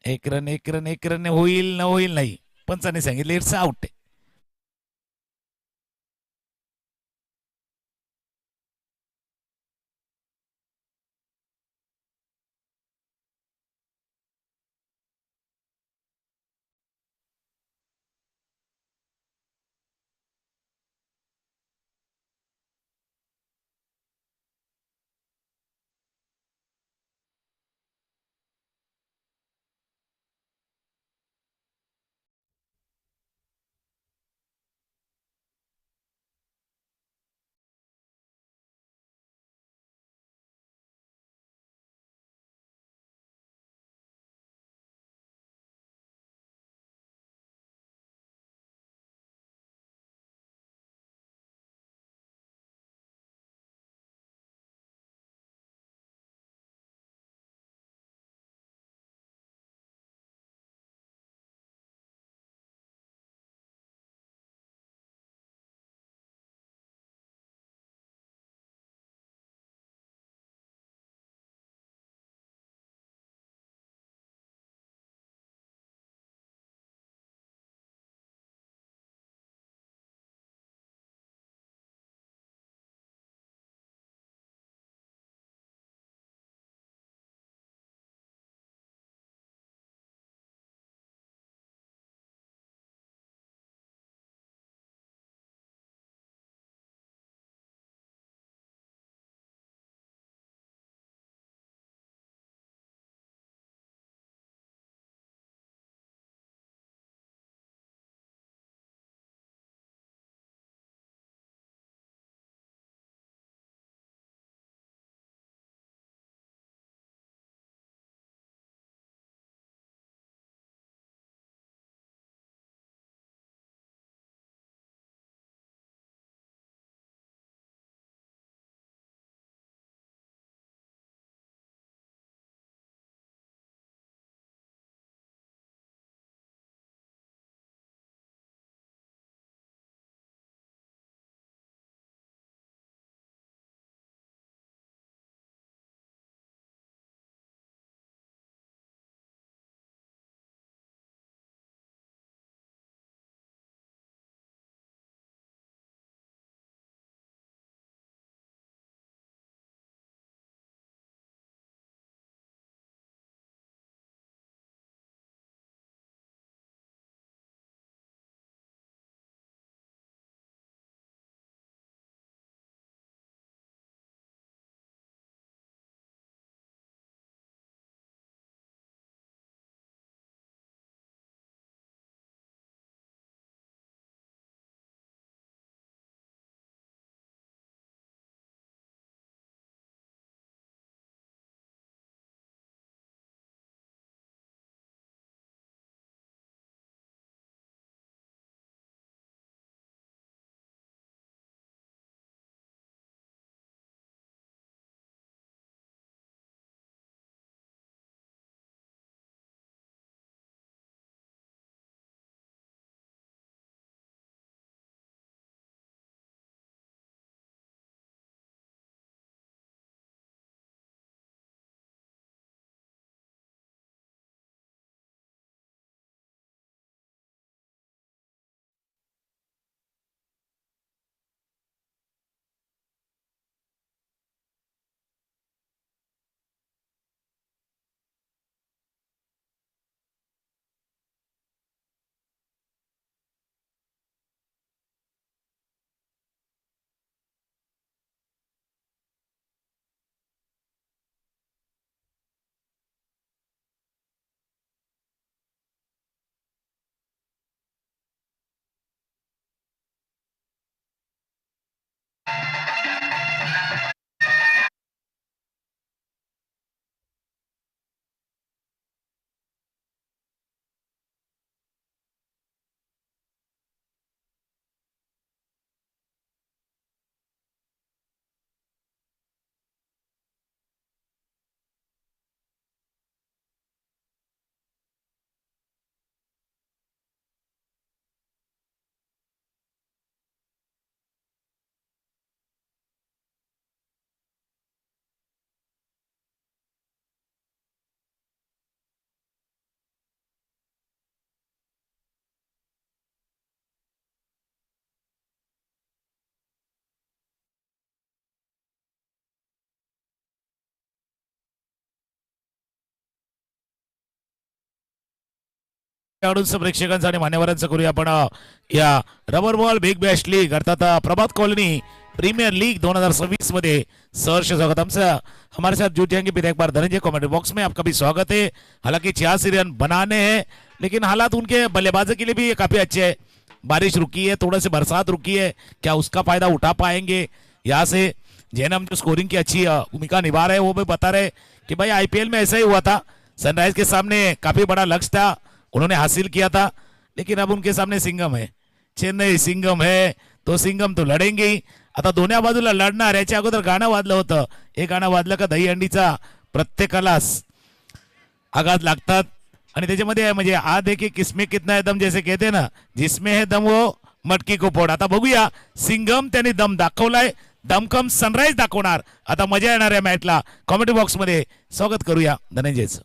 एक रन होईल न होईल नाही, पंचाने सांगितले इट्स आउट. खेळाडूंचं प्रेक्षकांसाठी मान्यवरांचं करूया आपण या rubber ball big Bash league अर्थात प्रभात कॉलोनी प्रीमियर लीग 2026 मध्ये सहर्ष स्वागत हमसे हमारे साथ जुट जाएंगे फिर एक बार धनंजय कमेंट्री बॉक्स में आपका भी स्वागत है। हालांकि 86 रन बनाने हैं लेकिन हालात उनके बल्लेबाजों के लिए भी काफी अच्छे है। बारिश रुकी है, थोड़ा से बरसात रुकी है, क्या उसका फायदा उठा पाएंगे? यहाँ से जैनम जो स्कोरिंग की अच्छी भूमिका निभा रहे हैं वो भी बता रहे कि भाई आईपीएल में ऐसा ही हुआ था, सनराइज के सामने काफी बड़ा लक्ष्य था, उन्होंने हासिल किया था, लेकिन अब उनके सामने सिंघम है, चेन्नई सिंघम है, तो सिंघम तो लढेंगे ही। आता दोन्ही बाजूला लढणार याच्या अगोदर गाणं वाजलं होतं, हे गाणं वाजलं का दहीहंडीचा प्रत्येकालाच आघात लागतात आणि त्याच्यामध्ये म्हणजे आ देखिए किसमें कितना है दम जैसे कहते ना, जिसमें है दम वो मटकी को फोड। आता बघूया सिंघम त्यांनी दम दाखवलाय, दमकम सनराइज दाखवणार, आता मजा येणार आहे मॅचला। कॉमेंट्री बॉक्स मध्ये स्वागत करूया धनंजयचं।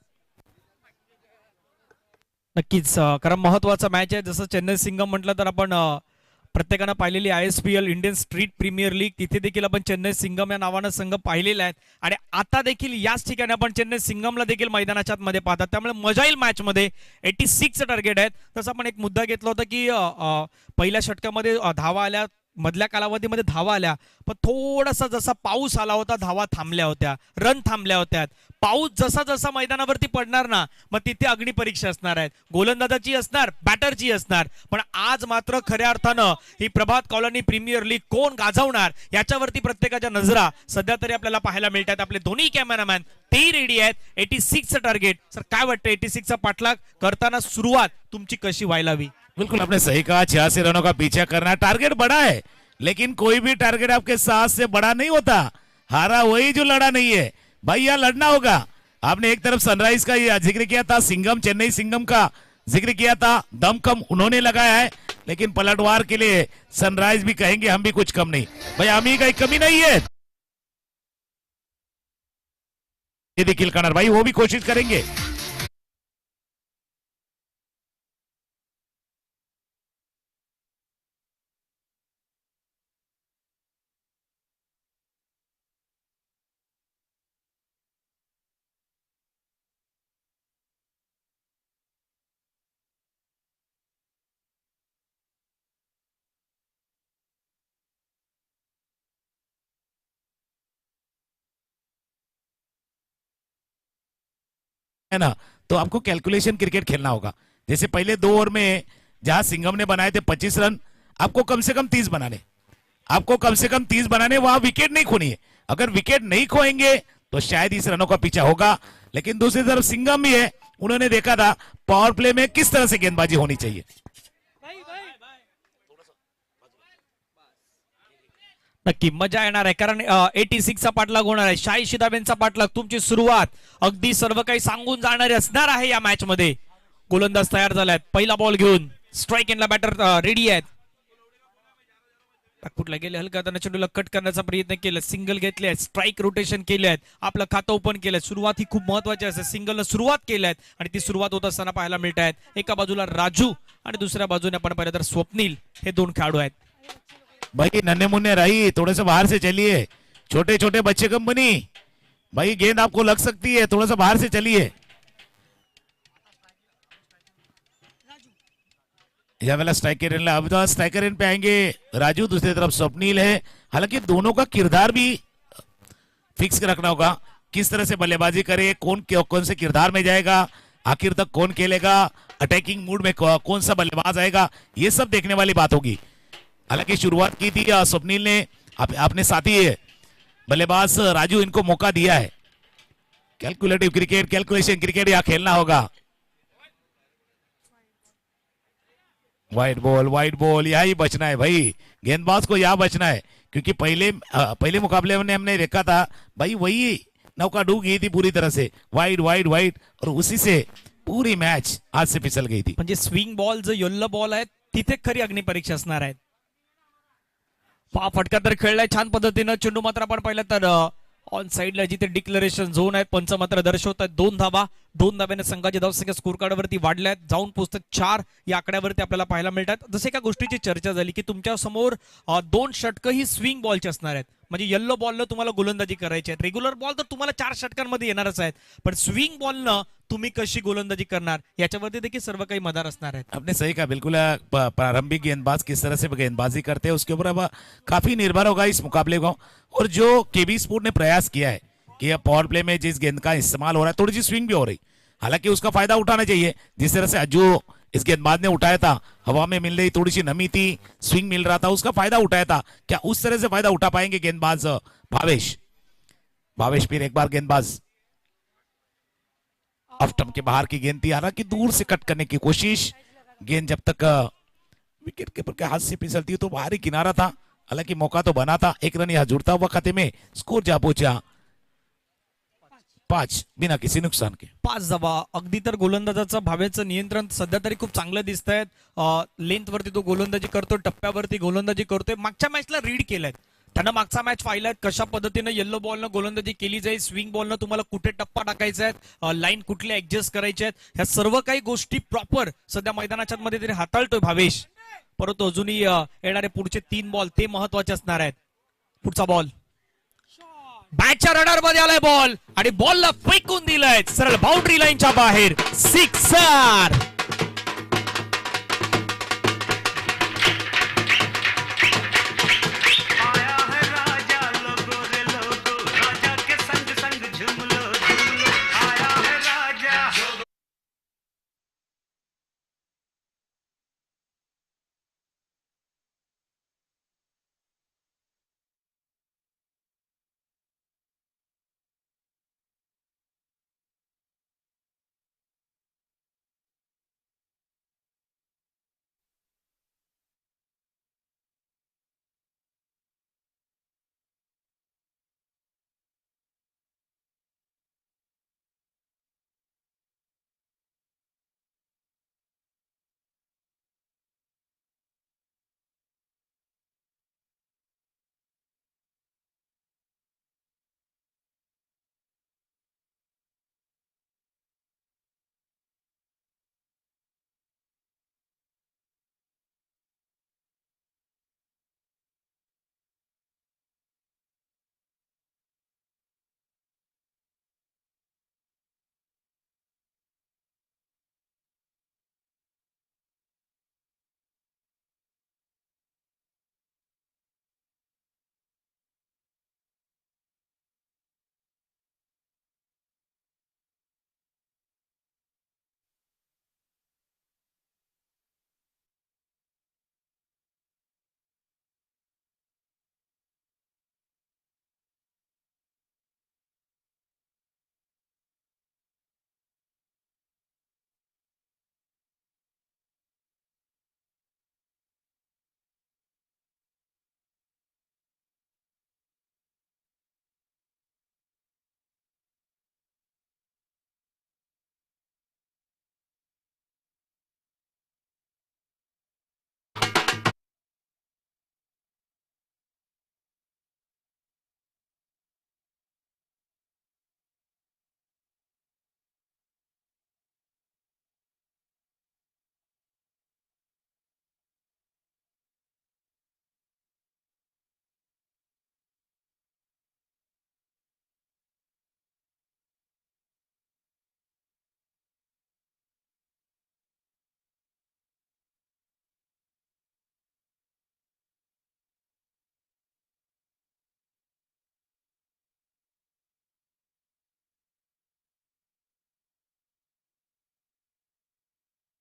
नक्कीच कारण महत्वाचा मॅच आहे। जसं चेन्नई सिंघम म्हटलं तर आपण प्रत्येकानं पाहिलेली ISPL Indian street premier league, तिथे देखील आपण चेन्नई सिंघम या नावानं संघ पाहिलेला आहे आणि आता देखील याच ठिकाणी आपण चेन्नई सिंघमला देखील मैदानाच्या आतमध्ये पाहतात, त्यामुळे मजा येईल मॅच मध्ये। 86 टार्गेट आहेत। तसं आपण एक मुद्दा घेतला होता की पहिल्या षटकामध्ये धावा आल्या, मधल्या कालावधीमध्ये धावा आल्या, पण थोडासा जसा पाऊस आला होता धावा थांबल्या होत्या, रन थांबल्या होत्या। पाऊस जसा जसा मैदानावरती पडणार ना मग तिथे अग्निपरीक्षा असणार आहेत, गोलंदाजाची असणार, बॅटरची असणार। पण आज मात्र खऱ्या अर्थानं ही प्रभात कॉलनी प्रीमियर लीग कोण गाजवणार याच्यावरती प्रत्येकाच्या नजरा सध्या तरी आपल्याला पाहायला मिळतात। आपले दोन्ही कॅमेरामॅन ते रेडी आहेत। 86 टार्गेट सर, काय वाटतं 86 पाठलाग करताना सुरुवात तुमची कशी व्हायला हवी? बिल्कुल आपने सही कहा, 86 रनों का पीछा करना, टारगेट बड़ा है लेकिन कोई भी टारगेट आपके साथ से बड़ा नहीं होता, हारा वही जो लड़ा नहीं है भाई, यह लड़ना होगा। आपने एक तरफ सनराइज का ये जिक्र किया था, सिंघम चेन्नई सिंघम का जिक्र किया था, दम कम उन्होंने लगाया है, लेकिन पलटवार के लिए सनराइज भी कहेंगे हम भी कुछ कम नहीं भाई, आम्ही काही कमी नहीं है। ये देखिल कनर भाई वो भी कोशिश करेंगे। है ना, तो आपको कैलकुलेशन क्रिकेट खेलना होगा। जैसे पहले 2 ओवर में जहां सिंघम ने बनाए थे 25 रन, आपको कम से कम 30 बनाने, आपको कम से कम 30 बनाने, वहां विकेट नहीं खोनी है। अगर विकेट नहीं खोएंगे तो शायद इस रनों का पीछा होगा। लेकिन दूसरी तरफ सिंघम भी है, उन्होंने देखा था पावर प्ले में किस तरह से गेंदबाजी होनी चाहिए। नक्की मजा येणार आहे कारण 86 पाठलाग होणार आहे। शाही शिदाबेंचा पाठलाग, तुमची सुरुवात अगदी सर्व काही सांगून जाणारी असणार आहे या मॅच मध्ये। गोलंदाज तयार झालाय, पहिला बॉल घेऊन स्ट्राइक एंडला बॅटर रेडी आहेत। कुठला गेले हलका त्यांना चेंडूला कट करण्याचा प्रयत्न केला, सिंगल घेतले, स्ट्राइक रोटेशन केले आहेत, आपलं खातं ओपन केलंय। सुरुवात ही खूप महत्वाची असते, सिंगलनं सुरुवात केली आहे आणि ती सुरुवात होत असताना पाहायला मिळत आहेत। एका बाजूला राजू आणि दुसऱ्या बाजूने आपण पाहिलं तर स्वप्नील, हे 2 खेळाडू आहेत। भाई नन्हे मुन्ने रही, थोड़े से बाहर से चलिए, छोटे छोटे बच्चे कम बनी भाई, गेंद आपको लग सकती है, थोड़ा सा बाहर से चलिए। वाला स्ट्राइकर इन, अब तो स्ट्राइकर इन पे आएंगे राजू, दूसरी तरफ स्वप्नील है। हालांकि दोनों का किरदार भी फिक्स रखना होगा, किस तरह से बल्लेबाजी करे, कौन से किरदार में जाएगा, आखिर तक कौन खेलेगा, अटैकिंग मूड में कौन सा बल्लेबाज आएगा, ये सब देखने वाली बात होगी। हालांकि शुरुआत की थी स्वप्नील ने, अपने साथी बल्लेबाज राजू इनको मौका दिया है। कैलकुलेटिव क्रिकेट, कैलकुलेशन क्रिकेट यहां खेलना होगा। वाइड बॉल यहां ही बचना है भाई, गेंदबाज को यहां बचना है, क्योंकि पहले मुकाबले में हमने देखा था भाई वही नौका डूब गई थी पूरी तरह से, वाइड वाइड वाइड, और उसी से पूरी मैच आज से फिसल गई थी। म्हणजे स्विंग बॉल जो येल्लो बॉल आहे तिथे खरी अग्निपरीक्षा असणार आहे। फटका तर खेळलाय छान पद्धतीनं, चेंडू मात्र आपण पाहिलं तर ऑन साइडला जिथे डिक्लेरेशन झोन आहे, पंच मात्र दर्शवतात 2 धावा। 2 धाब्याने संघाची धावसंख्या स्कोर कार्डवरती वाढल्यात, जाऊन पोहोचतात 4 या आकड्यावरती आपल्याला पाहायला मिळतात. जसे एका गोष्टीची चर्चा झाली की तुमच्या समोर 2 षटकं ही स्विंग बॉलची असणार आहेत. म्हणजे येल्लो बॉलनं तुम्हाला गोलंदाजी करायची आहे. रेग्युलर बॉल तर तुम्हाला 4 षटकांमध्ये येणारच आहेत, पण स्विंग बॉलनं तुम्ही कशी गोलंदाजी करणार याच्यावरती देखील सर्व काही मदार असणार आहेत. आपने सही कहा, बिल्कुल प्रारंभिक गेंदबाज किस तरह से गेंदबाजी करते हैं उसके ऊपर अब काफी निर्भर होगा इस मुकाबले को। और जो केबी स्पोर्ट ने प्रयास किया है कि अब पावर प्ले में जिस गेंद का इस्तेमाल हो रहा है थोड़ी सी स्विंग भी हो रही, हालांकि उसका फायदा उठाना चाहिए। जिस तरह से जो इस गेंदबाज ने उठाया था, हवा में मिल रही थोड़ी सी नमी थी, स्विंग मिल रहा था, उसका फायदा उठाया था। क्या उस तरह से फायदा उठा पाएंगे गेंदबाज भावेश? भावेश फिर एक बार गेंदबाज ऑफ स्टंप के बाहर की गेंद थी, हालांकि दूर से कट करने की कोशिश। गेंद जब तक विकेट कीपर के हाथ से फिसलती तो बाहरी किनारा था, हालांकि मौका तो बना था। 1 रन यहां जुड़ता हुआ खाते में, स्कोर जा पहुंचा 5 बिना किसी नुकसान के। 5 धावा. अगदी तर गोलंदाजाचं भावेचं नियंत्रण सध्या तरी खूप चांगलं दिसत आहेत. लेंथ वरती तो गोलंदाजी करतो, टप्प्यावरती गोलंदाजी करतोय. मागच्या मॅचला रीड केलाय त्यानं, मागचा मॅच पाहिलाय कशा पद्धतीनं येल्लो बॉलनं गोलंदाजी केली जाईल, स्विंग बॉलनं तुम्हाला कुठे टप्पा टाकायचा आहे, लाईन कुठले ऍडजस्ट करायचे आहेत, ह्या सर्व काही गोष्टी प्रॉपर सध्या मैदानाच्या मध्ये तरी हाताळतोय भावेश. परंतु अजूनही येणारे पुढचे 3 बॉल ते महत्वाचे असणार आहेत. पुढचा बॉल बॅटच्या रडार मध्ये आलाय बॉल आणि बॉलला फेकून दिलाय सरळ बाउंड्री लाईनच्या बाहेर. सिक्सर.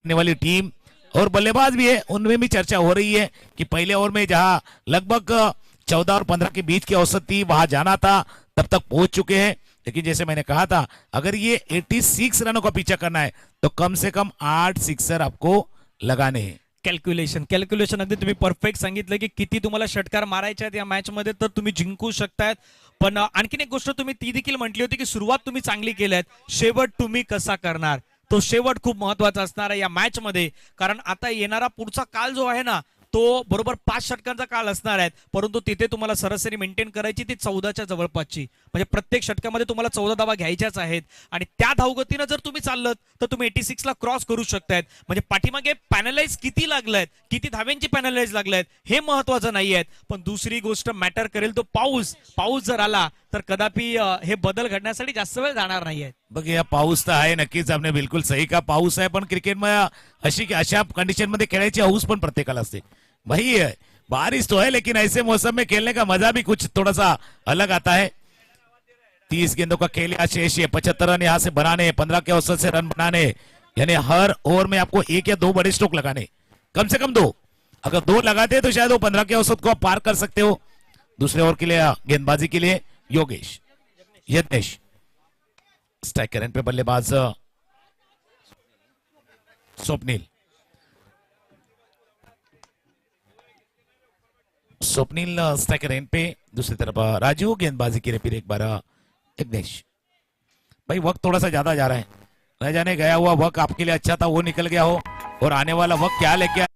वाली टीम और बल्लेबाज भी है, उनमें भी चर्चा हो रही है कि पहले ओवर में जहां लगभग 14 और 15 के बीच की औसत थी वहां जाना था, तब तक पहुंच चुके हैं। लेकिन जैसे मैंने कहा था, अगर ये 86 रनों का पीछा करना है तो कम से कम 8 सिक्सर आपको लगाने हैं। कॅल्क्युलेशन अगदी तुम्ही परफेक्ट सांगितलं की किती तुम्हाला षटकार मारायचे आहेत या मॅच मध्ये तर तुम्ही जिंकू शकतायत. पण आणखीन एक गोष्ट तुम्ही ती देखील म्हटली होती की सुरुवात तुम्ही चांगली केल्यात, शेवट तुम्ही कसा करणार तो शेवट खूप महत्वाचा असणार आहे या मॅच मध्ये. कारण आता येणारा पुढचा काल जो आहे ना तो बरोबर 5 षटकांचा काळ असणार आहे, परंतु तिथे तुम्हाला सरासरी मेंटेन करायची ती 14च्या जवळपासची, म्हणजे प्रत्येक षटकामध्ये तुम्हाला 14 धावा घ्यायच्याच आहेत आणि त्या धावगतीनं जर तुम्ही चाललत तर तुम्ही 86 ला क्रॉस करू शकतायत. म्हणजे पाठीमागे पॅनलाइज किती लागलायत, किती धाव्यांची पॅनलाइज लागलायत हे महत्वाचं नाही आहे, पण दुसरी गोष्ट मॅटर करेल तो पाऊस. पाऊस जर आला तर कदापि हे बदल घडण्यासाठी जास्त वेळ जाणार नाहीये. बघा पाऊस तर आहे नक्कीच, आपने बिलकुल सही का पाऊस आहे, पण क्रिकेटमध्ये अशा कंडिशन मध्ये खेळायची हौस पण प्रत्येकाला असते भाई. बारिश तो है लेकिन ऐसे मौसम में खेलने का मजा भी कुछ थोड़ा सा अलग आता है. 30 गेंदों का खेल यहाँ शेष है, 75 रन यहाँ से बनाने, 15 के औसत से रन बनाने, यानी हर ओवर में आपको 1 या 2 बड़े स्ट्रोक लगाने, कम से कम 2. अगर 2 लगाते तो शायद वो 15 के औसत को आप पार कर सकते हो. दूसरे ओवर के लिए गेंदबाजी के लिए योगेश यज्ञेश, स्ट्राइकर एंड पे बल्लेबाज स्वप्निल. स्वप्निल स्ट्राइकर एंड पे, दूसरी तरफ राजू गेंदबाजी के लिए फिर एक बार यज्ञेश. भाई वक्त थोड़ा सा ज्यादा जा रहा है, न जाने गया हुआ वक्त आपके लिए अच्छा था वो निकल गया हो और आने वाला वक्त क्या लेके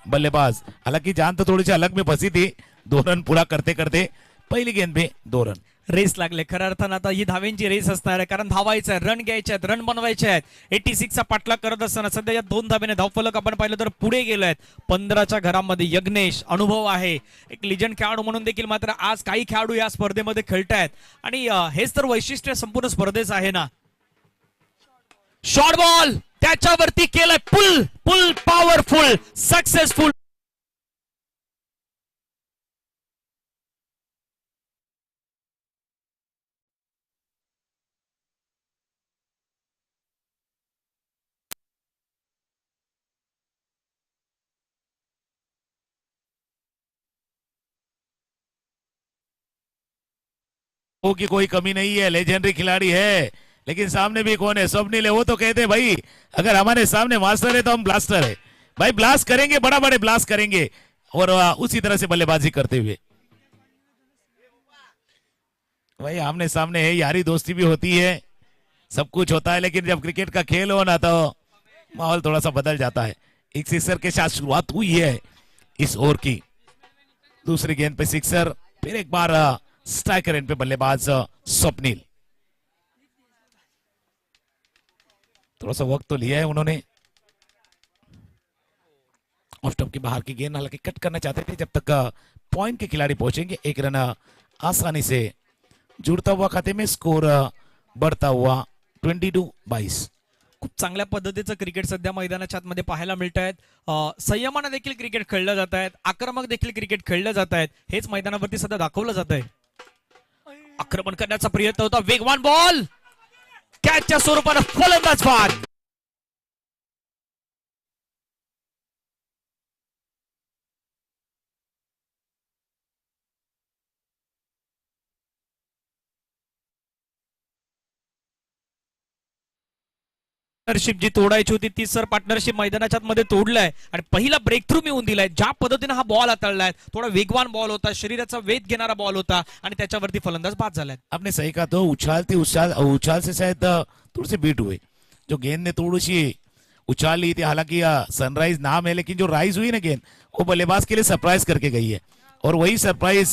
बल्लेबाज. हालांकि जान तो थोड़ी सी अलग में फंसी थी, 2 रन पूरा करते करते पहिली गेंद में 2 रन. रेस लागले खऱ्या अर्थानं. आता ही धाव्यांची रेस असणार आहे, कारण धावायचं आहे, रन घ्यायचे आहेत, रन बनवायचे आहेत. 86 चा पाठलाग करत असताना सध्या या 2 धाब्याने धावफलक आपण पाहिलं तर पुढे गेले आहेत. 15च्या घरामध्ये यज्ञेश अनुभव आहे, एक लिजंड खेळाडू म्हणून देखील. मात्र आज काही खेळाडू या स्पर्धेमध्ये खेळतायत आणि हेच तर वैशिष्ट्य संपूर्ण स्पर्धेचं आहे ना. शॉर्ट बॉल त्याच्यावरती केलाय, पुल पुल पॉवरफुल सक्सेसफुल. की कोई कमी नहीं है, लेजेंडरी खिलाड़ी है, लेकिन सामने भी कौन है, स्वप्निल है. वो तो कहते भाई अगर हमारे सामने मास्टर है तो हम ब्लास्टर है भाई, ब्लास्ट करेंगे, बड़ा बड़े ब्लास्ट करेंगे. और उसी तरह से बल्लेबाजी करते हुए भाई आमने सामने है, यारी दोस्ती भी होती है, सब कुछ होता है, लेकिन जब क्रिकेट का खेल हो ना तो माहौल थोड़ा सा बदल जाता है. एक सिक्सर के साथ शुरुआत हुई है इस ओवर की. दूसरी गेंद पे सिक्सर, फिर एक बार स्ट्राइकर एंड पे बल्लेबाज स्वप्निल. थोड़ा सा वक्त तो लिया है उन्होंने. ऑफ स्टंप के बाहर की गेंद, हालांकि कट करना चाहते थे, जब तक पॉइंट के खिलाड़ी पहुंचेंगे. 1 रन आसानी से जुड़ता हुआ खाते में, स्कोर बढ़ता हुआ 22-22. खूप चांगल्या पद्धतीचं क्रिकेट सध्या मैदानाच्या आतमध्ये पाहायला मिळत आहेत. संयमानं देखील क्रिकेट खेळलं जात आहेत, आक्रमक देखील क्रिकेट खेळलं जात आहेत, हेच मैदानावरती सध्या दाखवलं जात आहे. आक्रमण करण्याचा प्रयत्न होता, वेगवान बॉल कॅचच्या स्वरूपानं फलंदाज बाद. पार्टनरशिप जी तोडायची होती ती सर पार्टनरशिप मैदानाच्या मध्ये तोडलाय आणि पहिला ब्रेक थ्रू मिळवून दिलाय. ज्या पद्धतीने हा बॉल हाताळलाय, थोडा वेगवान बॉल होता, शरीराचा वेध घेणारा बॉल होता आणि त्याच्यावरती फलंदाज बाद झालाय. आपने सही कहा, तो उछाल से शायद थोड़े से बीट हुए. जो गेंद ने थोड़ी सी उछाल ली थी, हालांकि सनराइज नाम है, लेकिन जो राइज हुई ना गेंद, वो बल्लेबाज के लिए सरप्राइज करके गई है, और वही सरप्राइज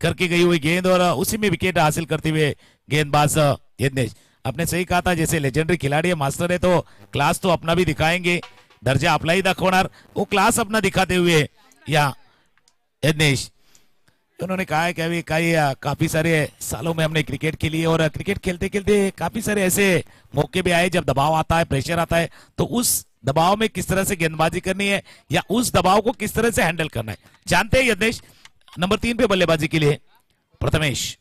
करके गई हुई गेंद और उसी में विकेट हासिल करते हुए गेंदबाज यज्ञेश. आपने सही कहा था, जैसे लेजेंडरी खिलाड़ी है, मास्टर है, तो क्लास तो अपना भी दिखाएंगे, दर्जा आपलाही दाखवणार, वो क्लास अपना दिखाते हुए या यज्ञेश. उन्होंने कहा है कि अभी काफी सारे सालों में हमने क्रिकेट खेली है, और क्रिकेट खेलते खेलते काफी सारे ऐसे मौके भी आए जब दबाव आता है, प्रेशर आता है, तो उस दबाव में किस तरह से गेंदबाजी करनी है या उस दबाव को किस तरह से हैंडल करना है, जानते हैं यज्ञेश. नंबर 3 पे बल्लेबाजी के लिए प्रथमेश.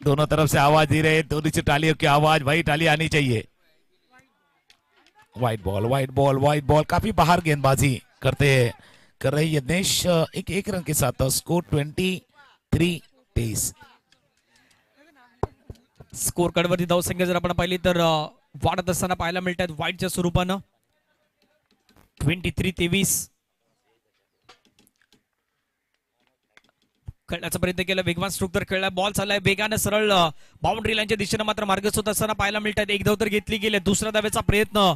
दोनों तरफ से आवाज दे रहे, थोड़ी सी तालियों की आवाज, भाई ताली आनी चाहिए. White ball white ball white ball, काफी बाहर गेंदबाजी कर रहे यज्ञेश। एक रन के साथ स्कोर 23-23। स्कोर कार्डवरती धावसंख्या जर आपण पाहिली तर वाढत असताना पाहायला मिळतात व्हाईटच्या स्वरूपानं 23-23. खेळण्याचा प्रयत्न केला, वेगवान स्ट्रोक तर खेळला, बॉल चाललाय वेगानं सरळ बाउंड्री लाईनच्या दिशेने मात्र मार्गस्थ होत असताना पाहायला मिळतात. एक धाव तर घेतली गेली, दुसऱ्या धावेचा प्रयत्न,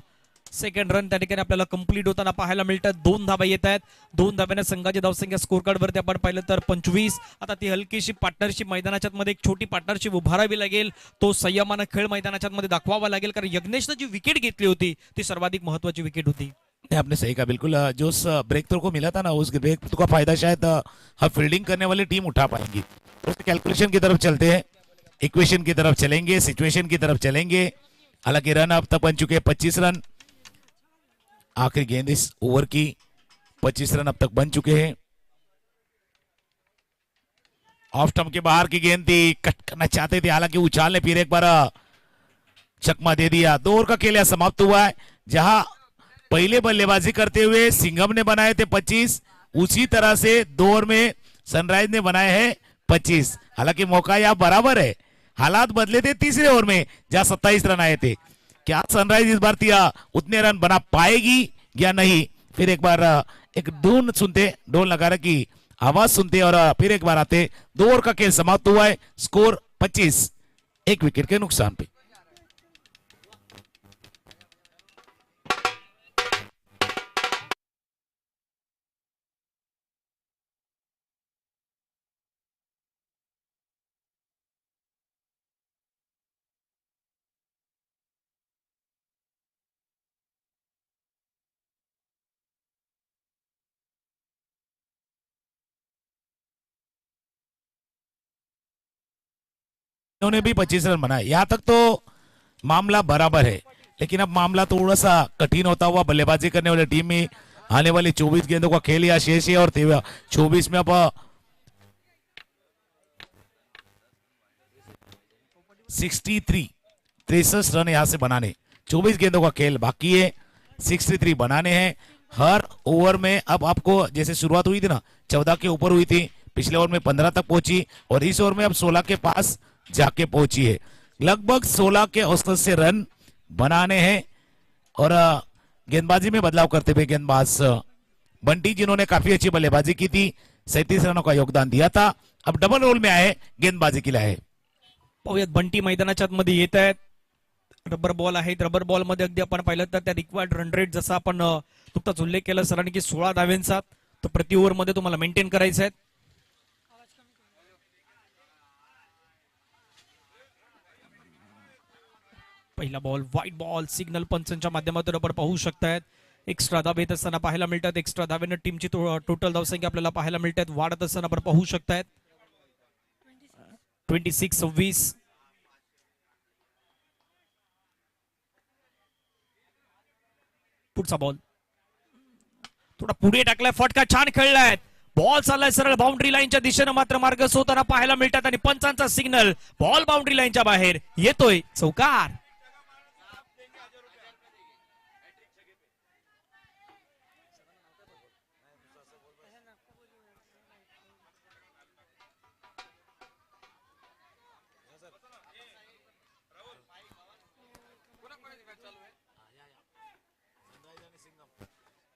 सेकंड रन त्या ठिकाणी आपल्याला कंप्लीट होताना पाहायला मिळतात. 2 धावा येत आहेत, 2 धाव्याने संघाची धावसंख्या स्कोर कार्ड वरती आपण पाहिलं तर 25. आता ती हलकीशी पार्टनरशिप मैदानाच्या मध्ये एक छोटी पार्टनरशिप उभारावी लागेल, तो संयमानं खेळ मैदानाच्या मध्ये दाखवावा लागेल, कारण यज्ञेशनं जी विकेट घेतली होती ती सर्वाधिक महत्वाची विकेट होती. नहीं, आपने सही कहा बिल्कुल। जो उस ब्रेक थ्रो को मिला था ना, उस ब्रेक थ्रो का फायदा शायद हम फील्डिंग करने वाली टीम उठा पाएंगी। उस कैलकुलेशन की तरफ चलते हैं, इक्वेशन की तरफ चलेंगे, सिचुएशन की तरफ चलेंगे। हालांकि रन अब तक बन चुके हैं 25 रन। आखिरी गेंद इस ओवर की, 25 रन अब तक बन चुके हैं। ऑफ स्टंप के बाहर की गेंद थी, कट करना चाहते थे, हालांकि उछाल ने फिर एक बार चकमा दे दिया। 2 ओवर का खेल यहाँ समाप्त हुआ है। जहां पहले बल्लेबाजी करते हुए सिंघम ने बनाए थे 25, उसी तरह से 2 ओवर में सनराइज ने बनाए हैं 25। हालांकि मौका यहाँ बराबर है, हालात बदले थे तीसरे ओवर में जहां 27 रन आए थे। क्या सनराइज इस बार उतने रन बना पाएगी या नहीं? फिर एक बार एक धुन सुनते, ढोल नगारा की आवाज सुनते और फिर एक बार आते। 2 ओवर का खेल समाप्त हुआ है, स्कोर 25, 1 विकेट के नुकसान पे। उन्होंने भी 25 रन बनाए। यहां तक तो मामला बराबर है, लेकिन अब मामला थोड़ा सा कठिन होता हुआ बल्लेबाजी करने वाली टीम में आने वाली 24 गेंदों का खेल या शेष है और 24 में अब 63 रन यहां से बनाने, 24 गेंदों का खेल बाकी है, 63 बनाने हैं हर ओवर में। अब आपको जैसे शुरुआत हुई थी ना, 14 के ऊपर हुई थी, पिछले ओवर में 15 तक पहुंची और इस ओवर में अब 16 के पास जाके पहुंची है। लगभग 16 के औसत से रन बनाने हैं और गेंदबाजी में बदलाव करते हुए गेंदबाज बंटी, जिन्होंने काफी अच्छी बल्लेबाजी की थी, 37 रनों का योगदान दिया था, अब डबल रोल में आए, गेंदबाजी के लिए आए। पाहूयात बंटी मैदानाच्या मध्ये येत आहेत, रबर बॉल आहेत, रबर बॉल मध्ये अगदी आपण पाहिलं तर त्या रिक्वायर्ड रन रेट जसा आपण नुकताच उल्लेख केला सरांनी की 16 धाव्यांचा, तो प्रति ओव्हर मध्ये तुम्हाला मेंटेन करायचा आहे। पहिला बॉल व्हाईट बॉल, सिग्नल पंचांच्या माध्यमातून आपण पाहू शकतायत एक्स्ट्रा धाव येत असताना पाहायला मिळतात। एक्स्ट्रा धावेनं टीमची टोटल धावसंख्या आपल्याला पाहायला मिळतात वाढत असताना आपण पाहू शकतायत 26-26। पुढचा बॉल थोडा पुढे टाकलाय, फटका छान खेळलाय, बॉल चाललाय सरळ बाउंड्री लाईनच्या दिशेनं मात्र मार्गस्थ होताना पाहायला मिळतात आणि पंचांचा सिग्नल, बॉल बाउंड्री लाईनच्या बाहेर येतोय, चौकार।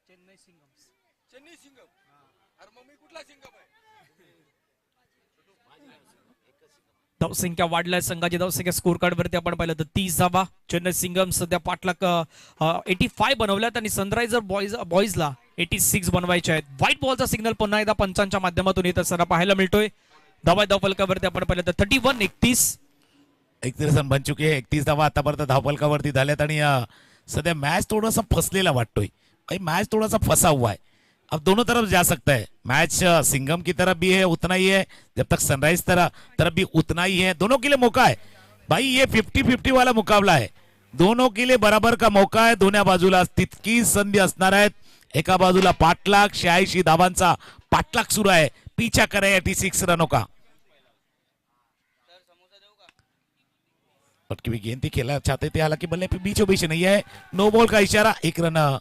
चेन्नई सिंगम, अरे मग मी कुठला सिंगम आहे? धावसंख्या वाढल्या, संघाची धावसंख्या स्कोर कार्ड वरती आपण पाहिलं तर 30 धावा। चेन्नई सिंगम सध्या पाठलाग 85 बनवल्यात आणि सनरायझर बॉईजला 86 बनवायचे आहेत। व्हाईट बॉलचा सिग्नल पुन्हा एकदा पंचांच्या माध्यमातून येत असताना पाहायला मिळतोय। धावा धावफलकावरती आपण पाहिलं तर 31-31 रन बन चुके हैं, 31 धावा आतापर्यंत धावफलकावरती झाल्यात आणि सध्या मैच थोड़ा सा फसलेला वाटतोय भाई, मैच थोड़ा सा फंसा हुआ है। अब दोनों तरफ जा सकता है मैच, सिंघम की तरफ भी है उतना ही है, जब तक सनराइज तरफ भी उतना ही है। दोनों के लिए मौका है भाई, ये 50-50 वाला मुकाबला है, दोनों के लिए बराबर का मौका आहे। दोन्ही बाजूला तितकी संधी असणार आहेत। एका बाजूला पाठलाग 86 धावांचा पाठलाग सुरू आहे, पीछा करे 86 रनों का। पटकी भी गेंद थी, खेला चाहते थे, हालांकि बल्ले पे बीचों बीच नहीं है। नो बॉल का इशारा, एक रन।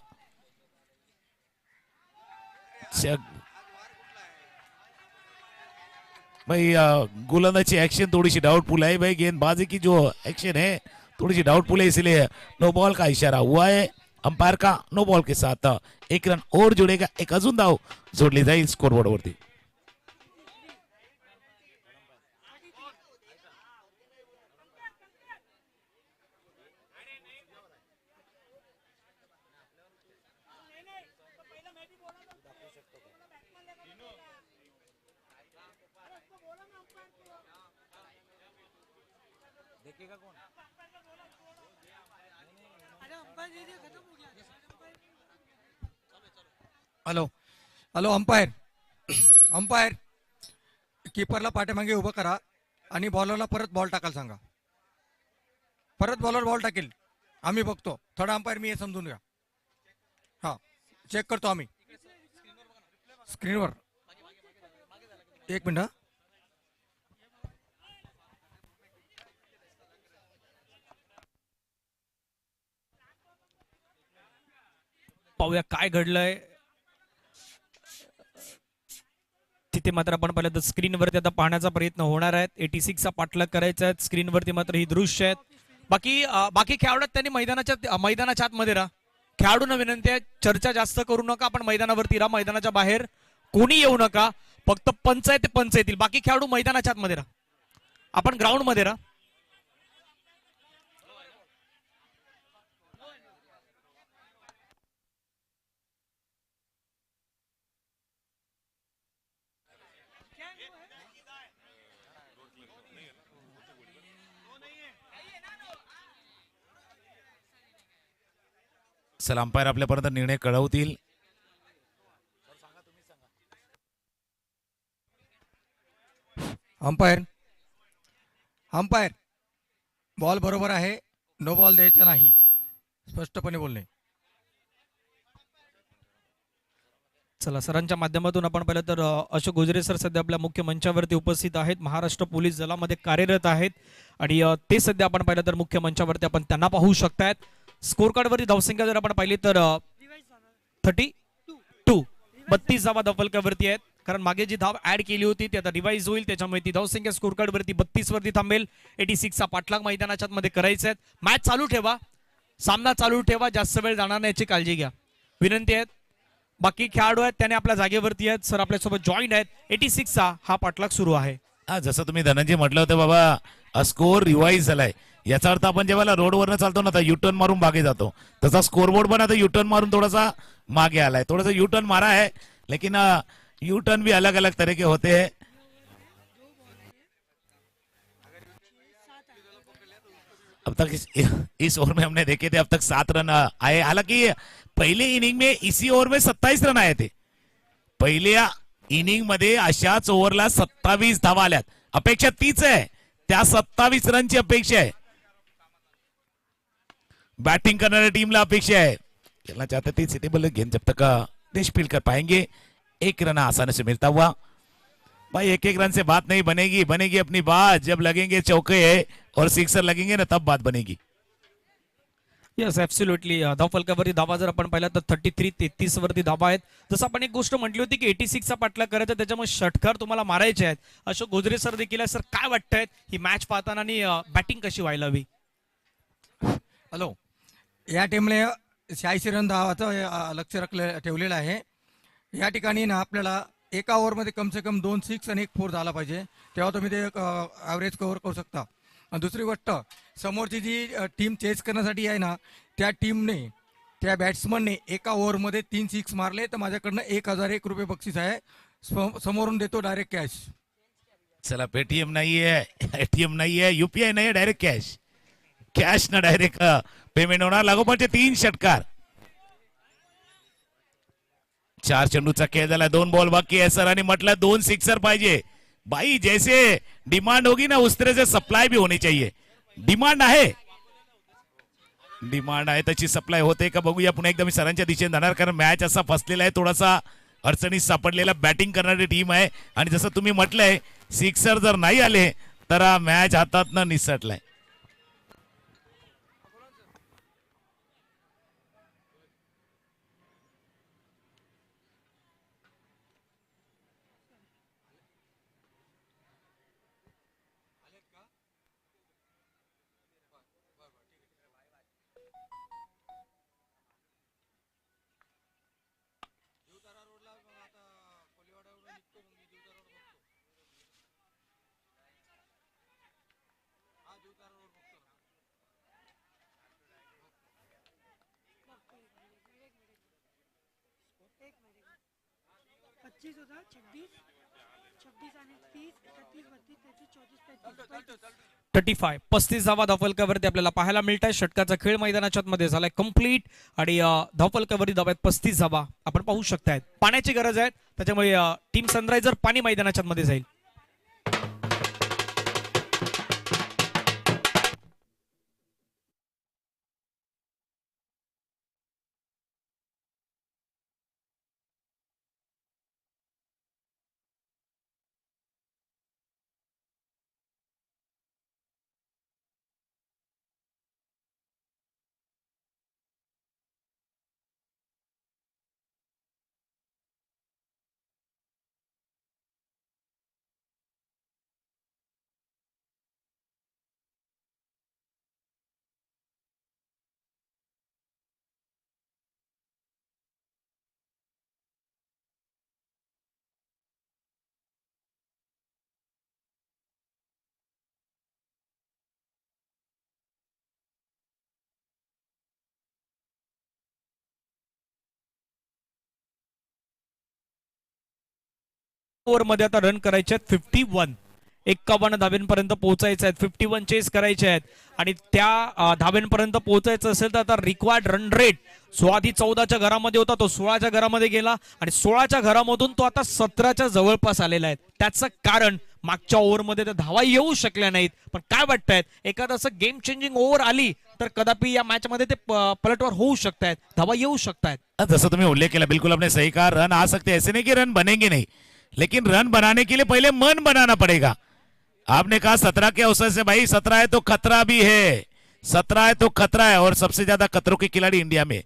भाई गोलंदाजी एक्शन थोड़ी सी डाउटफुल है भाई, गेंदबाजी की जो एक्शन है थोड़ी सी डाउटफुल है, इसलिए नो बॉल का इशारा हुआ है अंपायर का। नो बॉल के साथ एक रन और जुड़ेगा, एक अजून धाव जोडली जाईल स्कोरबोर्ड वरती। हॅलो हॅलो अंपायर अंपायर कीपरला पाठीमागे उभं करा आणि बॉलरला परत बॉल टाकायला सांगा. परत बॉलर बॉल टाकेल, आम्ही बघतो. थोडा अंपायर मी हे समजून घ्या. हा चेक करतो आम्ही स्क्रीनवर. एक मिनिट. पाहूया काय घडलंय तिथे. मात्र आपण पाहिलं तर स्क्रीनवरती आता पाहण्याचा प्रयत्न होणार आहे. 86 चा पाठलाग करायचा आहे. स्क्रीनवरती मात्र ही दृश्य आहेत. बाकी खेळाडूत त्यांनी मैदानाच्या आतमध्ये राहा. खेळाडूंना विनंती आहे, चर्चा जास्त करू नका. आपण मैदानावरती राहा, मैदानाच्या बाहेर कोणी येऊ नका. फक्त पंच आहे ते पंच येतील. बाकी खेळाडू मैदानाच्या आतमध्ये राहा, आपण ग्राउंड मध्ये राहा. चला अंपायर आपल्यापर्यंत निर्णय कळवतील. अंपायर अंपायर बॉल बरोबर आहे, नो बॉल द्यायचा नाही, स्पष्टपणे बोलणे. चला सरांच्या माध्यमातून आपण पाहिलं तर अशोक गुजरे सर सध्या आपल्या मुख्य मंचावरती उपस्थित आहेत. महाराष्ट्र पोलीस दलामध्ये कार्यरत आहेत आणि ते सध्या आपण पाहिलं तर मुख्य मंचावरती आपण त्यांना पाहू शकतायत. स्कोर कार्ड वरती धावसंख्या जर आपण पाहिली तर 32 धावा धावफलकावरती आहेत. कारण मागे जी धाव ऍड केली होती ती आता रिवाइज होईल, त्याच्यामुळे ती धावसंख्या स्कोर कार्ड वरती 32 वरती थांबेल. 86 चा पाठलाग मैदानाच्या मध्ये करायचा आहे. मॅच चालू ठेवा, सामना चालू ठेवा, जास्त वेळ जाणार नाही याची काळजी घ्या, विनंती आहे. बाकी खेळाडू आहेत त्याने आपल्या जागेवरती आहेत. सर आपल्यासोबत जॉईन आहेत. 86 चा हा पाठलाग सुरू आहे. हा जसं तुम्ही धनंजय म्हटलं होतं बाबा स्कोर रिवाइज झालाय, याचा अर्थ आपण जेव्हा रोडवरनं चालतो ना तर युटर्न मारून मागे जातो, तसा स्कोरबोर्ड पण आता युटर्न मारून थोडासा मागे आलाय. थोडासा युटर्न मारा है, लेकिन यूटर्न भी अलग अलग तरह के होते हैं. अब तक इस ओवर में हमने देखे थे, अब तक 7 रन आए. हालांकि पहले इनिंग में इसी ओवर में 27 रन आए थे. पहिल्या इनिंग मध्ये अशाच ओव्हरला 27 धावा आल्यात. अपेक्षा तीच आहे, त्या 27 रनची अपेक्षा आहे. बैटिंग करने टीम ला अपेक्षा है, खेलना चाहते थे सीधे बल्ले गेंद जब तक देश फील्ड कर पाएंगे. एक रन आसानी से मिलता हुआ. भाई एक एक रन से बात नहीं बनेगी, बनेगी अपनी बात जब लगेंगे चौके और सिक्सर लगेंगे ना, तब बात बनेगी. Yes absolutely. धावफलकावरती धावा जर आपण पाहिला तर 33 वरती धावा आहेत. जसं आपण एक गोष्ट म्हटली होती की 86 चा पाठलाग करायचा, त्याच्यामुळे षटकार तुम्हाला मारायचे आहेत. अशोक गोजरे सर देखील आहे. सर काय वाटतंय ही मॅच पाहताना आणि बॅटिंग कशी व्हायला हवी? हॅलो, या टीमने 86 रन धावाचं लक्ष ठेवलेलं आहे. या ठिकाणी ना आपल्याला एका ओव्हरमध्ये कम से कम 2 6 आणि 1 4 झाला पाहिजे, तेव्हा तुम्ही ते ॲव्हरेज कव्हर करू शकता. आणि दुसरी गोष्ट, समोरची जी टीम चेस करण्यासाठी आहे ना, त्या टीमने त्या बॅट्समनने एका ओव्हरमध्ये 3 6 मारले तर माझ्याकडनं 1001 रुपये बक्षीस आहे. समोरून देतो डायरेक्ट कॅश. चला पेटीएम नहीं है, एटीएम नहीं है, यूपीआई नहीं है, डायरेक्ट कैश. कॅश ना डायरेक्ट पेमेंट होणार. लागोपाठचे 3 षटकार. 4 चेंडूचा खेळ झाला, 2 बॉल बाकी आहे. सरांनी म्हटलं 2 सिक्सर पाहिजे. भाई जैसे डिमांड होगी ना उस तरह से सप्लाई भी होनी चाहिए. डिमांड आहे, डिमांड आहे त्याची सप्लाय होते का बघूया. पुन्हा एकदा मी सरांच्या दिशेने जाणार, कारण मॅच असा फसलेला आहे, थोडासा अडचणीत सापडलेला बॅटिंग करणारी टीम आहे. आणि जसं तुम्ही म्हटलंय सिक्सर जर नाही आले तर मॅच हातात न निसटलाय. पच्चीस होता 26 26 आणि 30 31 32 33 34 35 35 धावा धावफलकावरती आपल्याला पाहायला मिळत आहे. षटकाचा खेळ मैदानाच्या मध्ये झालाय कम्प्लीट आणि धावफलकावरती धावा आहेत 35 धावा आपण पाहू शकतायत. पाण्याची गरज आहे त्याच्यामुळे टीम सनरायझर पाणी मैदानाच्या मध्ये जाईल. ओव्हरमध्ये आता रन करायचे आहेत 51. 51 धाब्यांपर्यंत पोहोचायचे आहेत. 51 चेस करायचे आहेत आणि त्या धाब्यांपर्यंत पोहोचायचं असेल तर आता रिक्वायर्ड रन रेट जो आधी 14च्या घरामध्ये होता तो 16च्या घरामध्ये गेला आणि 16च्या घरामधून तो आता 17च्या जवळपास आलेला आहे. त्याचं कारण मागच्या ओव्हरमध्ये त्या धावा येऊ शकल्या नाहीत. पण काय वाटतंय एखादं असं गेम चेंजिंग ओव्हर आली तर कदापि या मॅच मध्ये ते पलटवार होऊ शकतायत, धावा येऊ शकतायत. जैसा तुम्हें उल्लेख किया बिल्कुल आपने सही कहा, रन आ सकते हैं, ऐसे नहीं कि रन बनेंगे नहीं, लेकिन रन बनाने के लिए पहले मन बनाना पड़ेगा. आपने कहा 17 के अवसर से, भाई 17 है तो खतरा भी है, 17 है तो खतरा है. और सबसे ज्यादा खतरों के खिलाड़ी इंडिया में.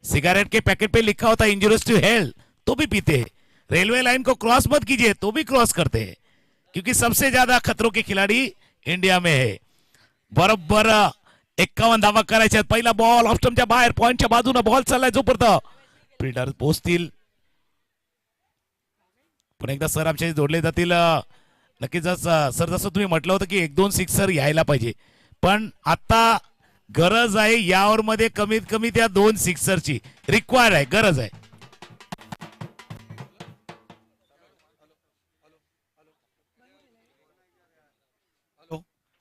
सिगरेट के पैकेट पे लिखा होता है इंजूरियस टू हेल्थ, तो भी पीते हैं. रेलवे लाइन को क्रॉस मत कीजिए, तो भी क्रॉस करते हैं, क्योंकि सबसे ज्यादा खतरों के खिलाड़ी इंडिया में है. बरोबर 51 धावा करायच्या. पहिला बॉल ऑफस्टमच्या बाहेर, पॉइंटच्या बाजूने बॉल चाललाय जोपर्यंत फिल्डर पोहोचतील. पण एकदा सर आमच्या जोडले जातील नक्कीच. सर जसं तुम्ही म्हटलं होतं की 1-2 सिक्सर यायला पाहिजे, पण आता गरज आहे यावर मध्ये कमीत कमी त्या 2 सिक्सरची रिक्वायर आहे, गरज आहे.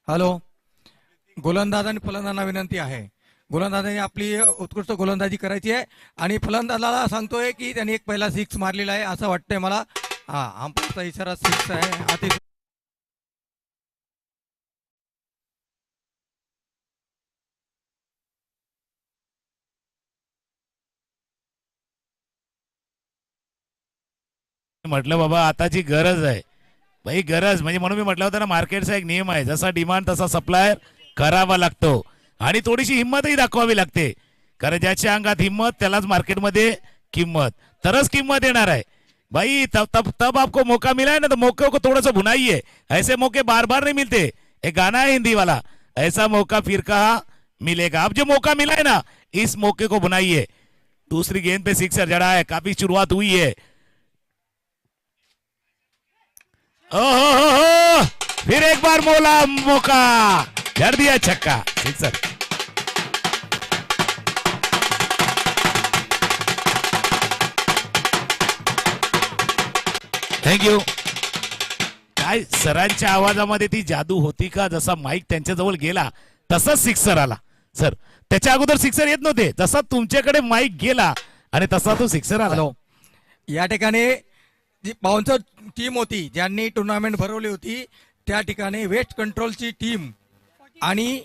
हॅलो, गोलंदाज आणि फलंदाजांना विनंती आहे. गोलंदाजाने आपली उत्कृष्ट गोलंदाजी करायची आहे आणि फलंदाजाला सांगतोय की त्यांनी एक पहिला 6 मारलेला आहे असं वाटतंय मला. हा, अंपायरचा इशारा 6 आहे. अति म्हटलं बाबा आताची गरज आहे भाई, गरज म्हणजे म्हणून मी म्हटलं होतं ना, मार्केटचा एक नियम आहे, जसा डिमांड तसा सप्लायर करावा लागतो आणि थोडीशी हिंमतही दाखवावी लागते. कारण ज्याच्या अंगात हिम्मत त्यालाच मार्केटमध्ये किंमत, तरच किंमत येणार आहे भाई. तब आपको मौका मिला है ना, तो मौके को थोड़ा सा भुनाइए. ऐसे मौके बार बार नहीं मिलते. एक गाना है हिंदी वाला, ऐसा मौका फिर कहा मिलेगा. अब जो मौका मिला है ना, इस मौके को भुनाइए. दूसरी गेंद पे सिक्सर जड़ा है, काफी शुरुआत हुई है. ओहो, फिर एक बार मोला मौका, जड़ दिया छक्का, सिक्सर. थँक्यू. काय सरांच्या आवाजामध्ये ती जादू होती का? जसा माईक त्यांच्या जवळ गेला तसाच सिक्सर आला. सर त्याच्या अगोदर सिक्सर येत नव्हते, जसा तुमच्याकडे माईक गेला आणि तसा तो सिक्सर आला. हॅलो, या ठिकाणी जी बाउन्सर टीम होती ज्यांनी टुर्नामेंट भरवली होती, त्या ठिकाणी वेस्ट कंट्रोलची टीम आणि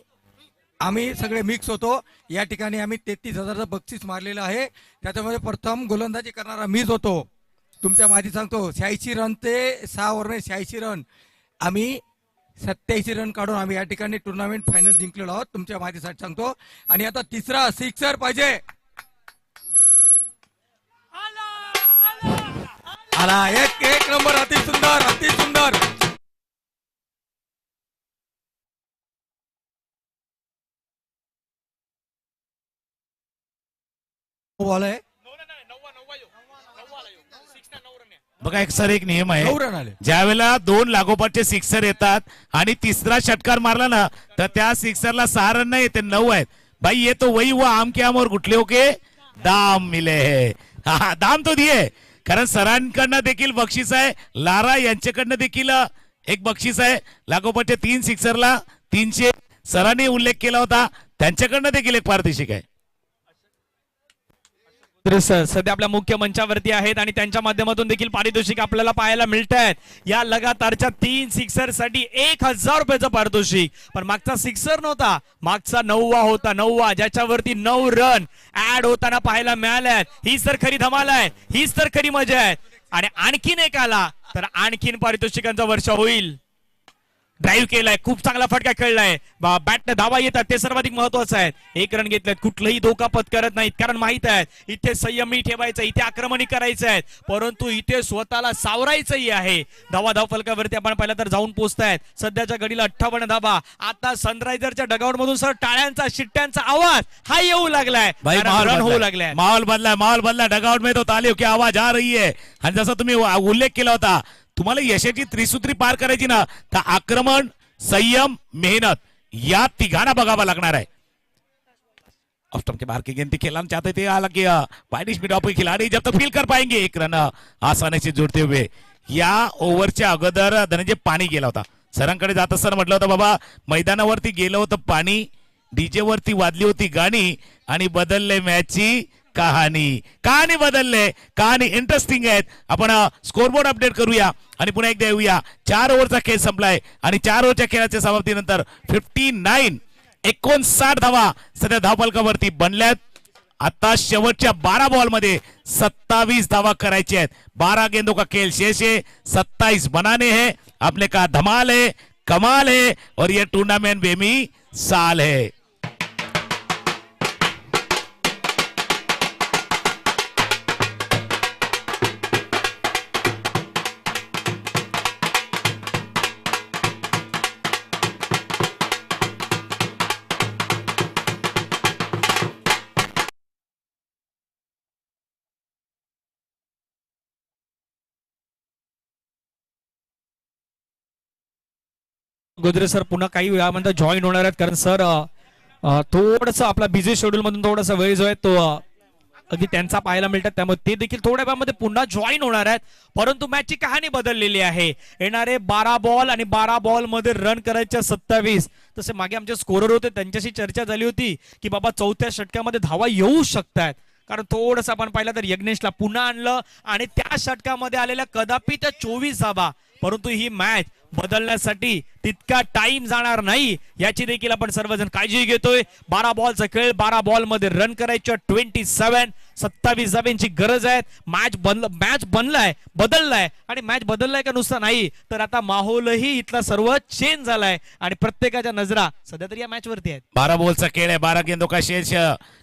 आम्ही सगळे मिक्स होतो. या ठिकाणी आम्ही 33,000चं बक्षीस मारलेलं आहे. त्याच्यामध्ये प्रथम गोलंदाजी करणारा मीच होतो. तुमच्या माहिती सांगतो, 86 रन ते 6 ओव्हरने 86 रन, आम्ही 87 रन काढून आम्ही या ठिकाणी टुर्नामेंट फायनल जिंकलेलो आहोत. तुमच्या माहितीसाठी सांगतो. आणि आता तिसरा सिक्सर पाहिजे. आला, एक नंबर, अति सुंदर, अति सुंदर. बॉल आहे. बघा एक सर एक नियम आहे, 9 रन आले. ज्या वेळेला 2 लागोपाठचे सिक्सर येतात आणि तिसरा षटकार मारला ना तर त्या सिक्सरला 6 रन नाही ते 9 आहेत. भाई ये तो वही हुआ आम के आम और गुटलियों के दाम मिले है. हा दाम तो दिए, कारण सरांकडनं देखील बक्षीस आहे, लारा यांच्याकडनं देखील एक बक्षीस आहे. लागोपाठच्या 3 सिक्सरला 300 सरांनी उल्लेख केला होता, त्यांच्याकडनं देखील एक पारितोषिक आहे. तर सध्या आपल्या मुख्य मंचावरती आहेत आणि त्यांच्या माध्यमातून देखील पारितोषिक आपल्याला पाहायला मिळत आहेत. या लगातारच्या 3 सिक्सर साठी 1000 रुपयाचं पारितोषिक. पण मागचा सिक्सर नव्हता, मागचा 9वा होता, 9वा ज्याच्यावरती 9 रन ऍड होताना पाहायला मिळाल्यात. हीच तर खरी धमाल आहे, हीच तर खरी मजा आहे. आणि आणखीन एक आला तर आणखीन पारितोषिकांचा वर्षा होईल. ड्राईव्ह केलाय, खूप चांगला फटका खेळलाय, बॅटने धावा येतात ते सर्वाधिक महत्वाचं आहे. 1 रन घेतलेत, कुठलंही धोका पत्करत नाहीत, कारण माहित आहे इथे संयमी ठेवायचं, इथे आक्रमणी करायचं आहे, परंतु इथे स्वतःला सावरायचंही आहे. धावा फलकावरती आपण पाहिलं तर जाऊन पोहोचतायत. सध्याच्या घडीला 58 धावा. आता सनरायझरच्या डगआउट मधून सर टाळ्यांचा शिट्ट्यांचा आवाज हा येऊ लागलाय, रन होऊ लागलाय. माहौल बदला डगआउट में तो तालियों की आवाज आ रही है. आणि जसा तुम्ही उल्लेख केला होता, तुम्हाला यशाची त्रिसूत्री पार करायची ना तर आक्रमण, संयम, मेहनत या तिघांना बघावा लागणार आहे. ऑफ स्टंप के बाहर की गेंद खेलना चाहते थे, हालांकि वाइडिश मिड ऑफ के खिलाड़ी जब तक फील कर पाएंगे 1 रन आसानी से जोड़ते हुए. या ओव्हरच्या अगोदर धनंजय पाणी गेला होता, सरांकडे जात असताना म्हटलं होतं बाबा मैदानावरती गेलं होतं पाणी, डीजे वरती वाजली होती गाणी आणि बदलले मॅचची कहाणी बदलले. कहाणी इंटरेस्टिंग आहेत. आपण स्कोरबोर्ड अपडेट करूया आणि पुन्हा एकदा येऊया. 4 ओव्हरचा खेळ संपलाय आणि 4 ओव्हरच्या खेळाच्या समाप्तीनंतर 59 धावा सध्या धावफलकावरती बनल्यात. आता शेवटच्या 12 बॉल मध्ये 27 धावा करायची आहेत. 12 गेंदों का खेल शेष है, 27 बनाने हैं. आपने कहा धमाल है, कमाल है और ये टूर्नामेंट बेमिसाल है. गोदरे सर पुन्हा काही वेळामध्ये जॉईन होणार आहेत, कारण सर थोडस आपला बिझी शेड्यूल मधून थोडासा वेळ जो आहे तो अगदी त्यांचा पाहायला मिळतात, त्यामुळे ते देखील थोड्या वेळामध्ये पुन्हा जॉईन होणार आहेत. परंतु मॅचची कहाणी बदललेली आहे. येणारे 12 बॉल आणि 12 बॉल मध्ये रन करायच्या 27. तसे मागे आमचे स्कोरर होते, त्यांच्याशी चर्चा झाली होती की बाबा 4थ्या षटकामध्ये धावा येऊ शकतात, कारण थोडस आपण पाहिलं तर यज्ञेशला पुन्हा आणलं आणि त्या षटकामध्ये आलेल्या कदापि त्या 24 धावा. परंतु ही मॅच बदलण्यासाठी तितका टाइम जाणार नाही याची देखील आपण सर्वजण काळजी घेतोय. 12 बॉलचा खेळ, 12 बॉल मध्ये रन करायच्या 27 धाब्यांची गरज आहे. मॅच बदललाय आणि मॅच बदललाय का नुसतं नाही तर आता माहोलही इथला सर्व चेंज झालाय आणि प्रत्येकाच्या नजरा सध्या तरी या मॅच वरती आहेत. 12 बॉल का खेल है, 12 गेंदों का शेष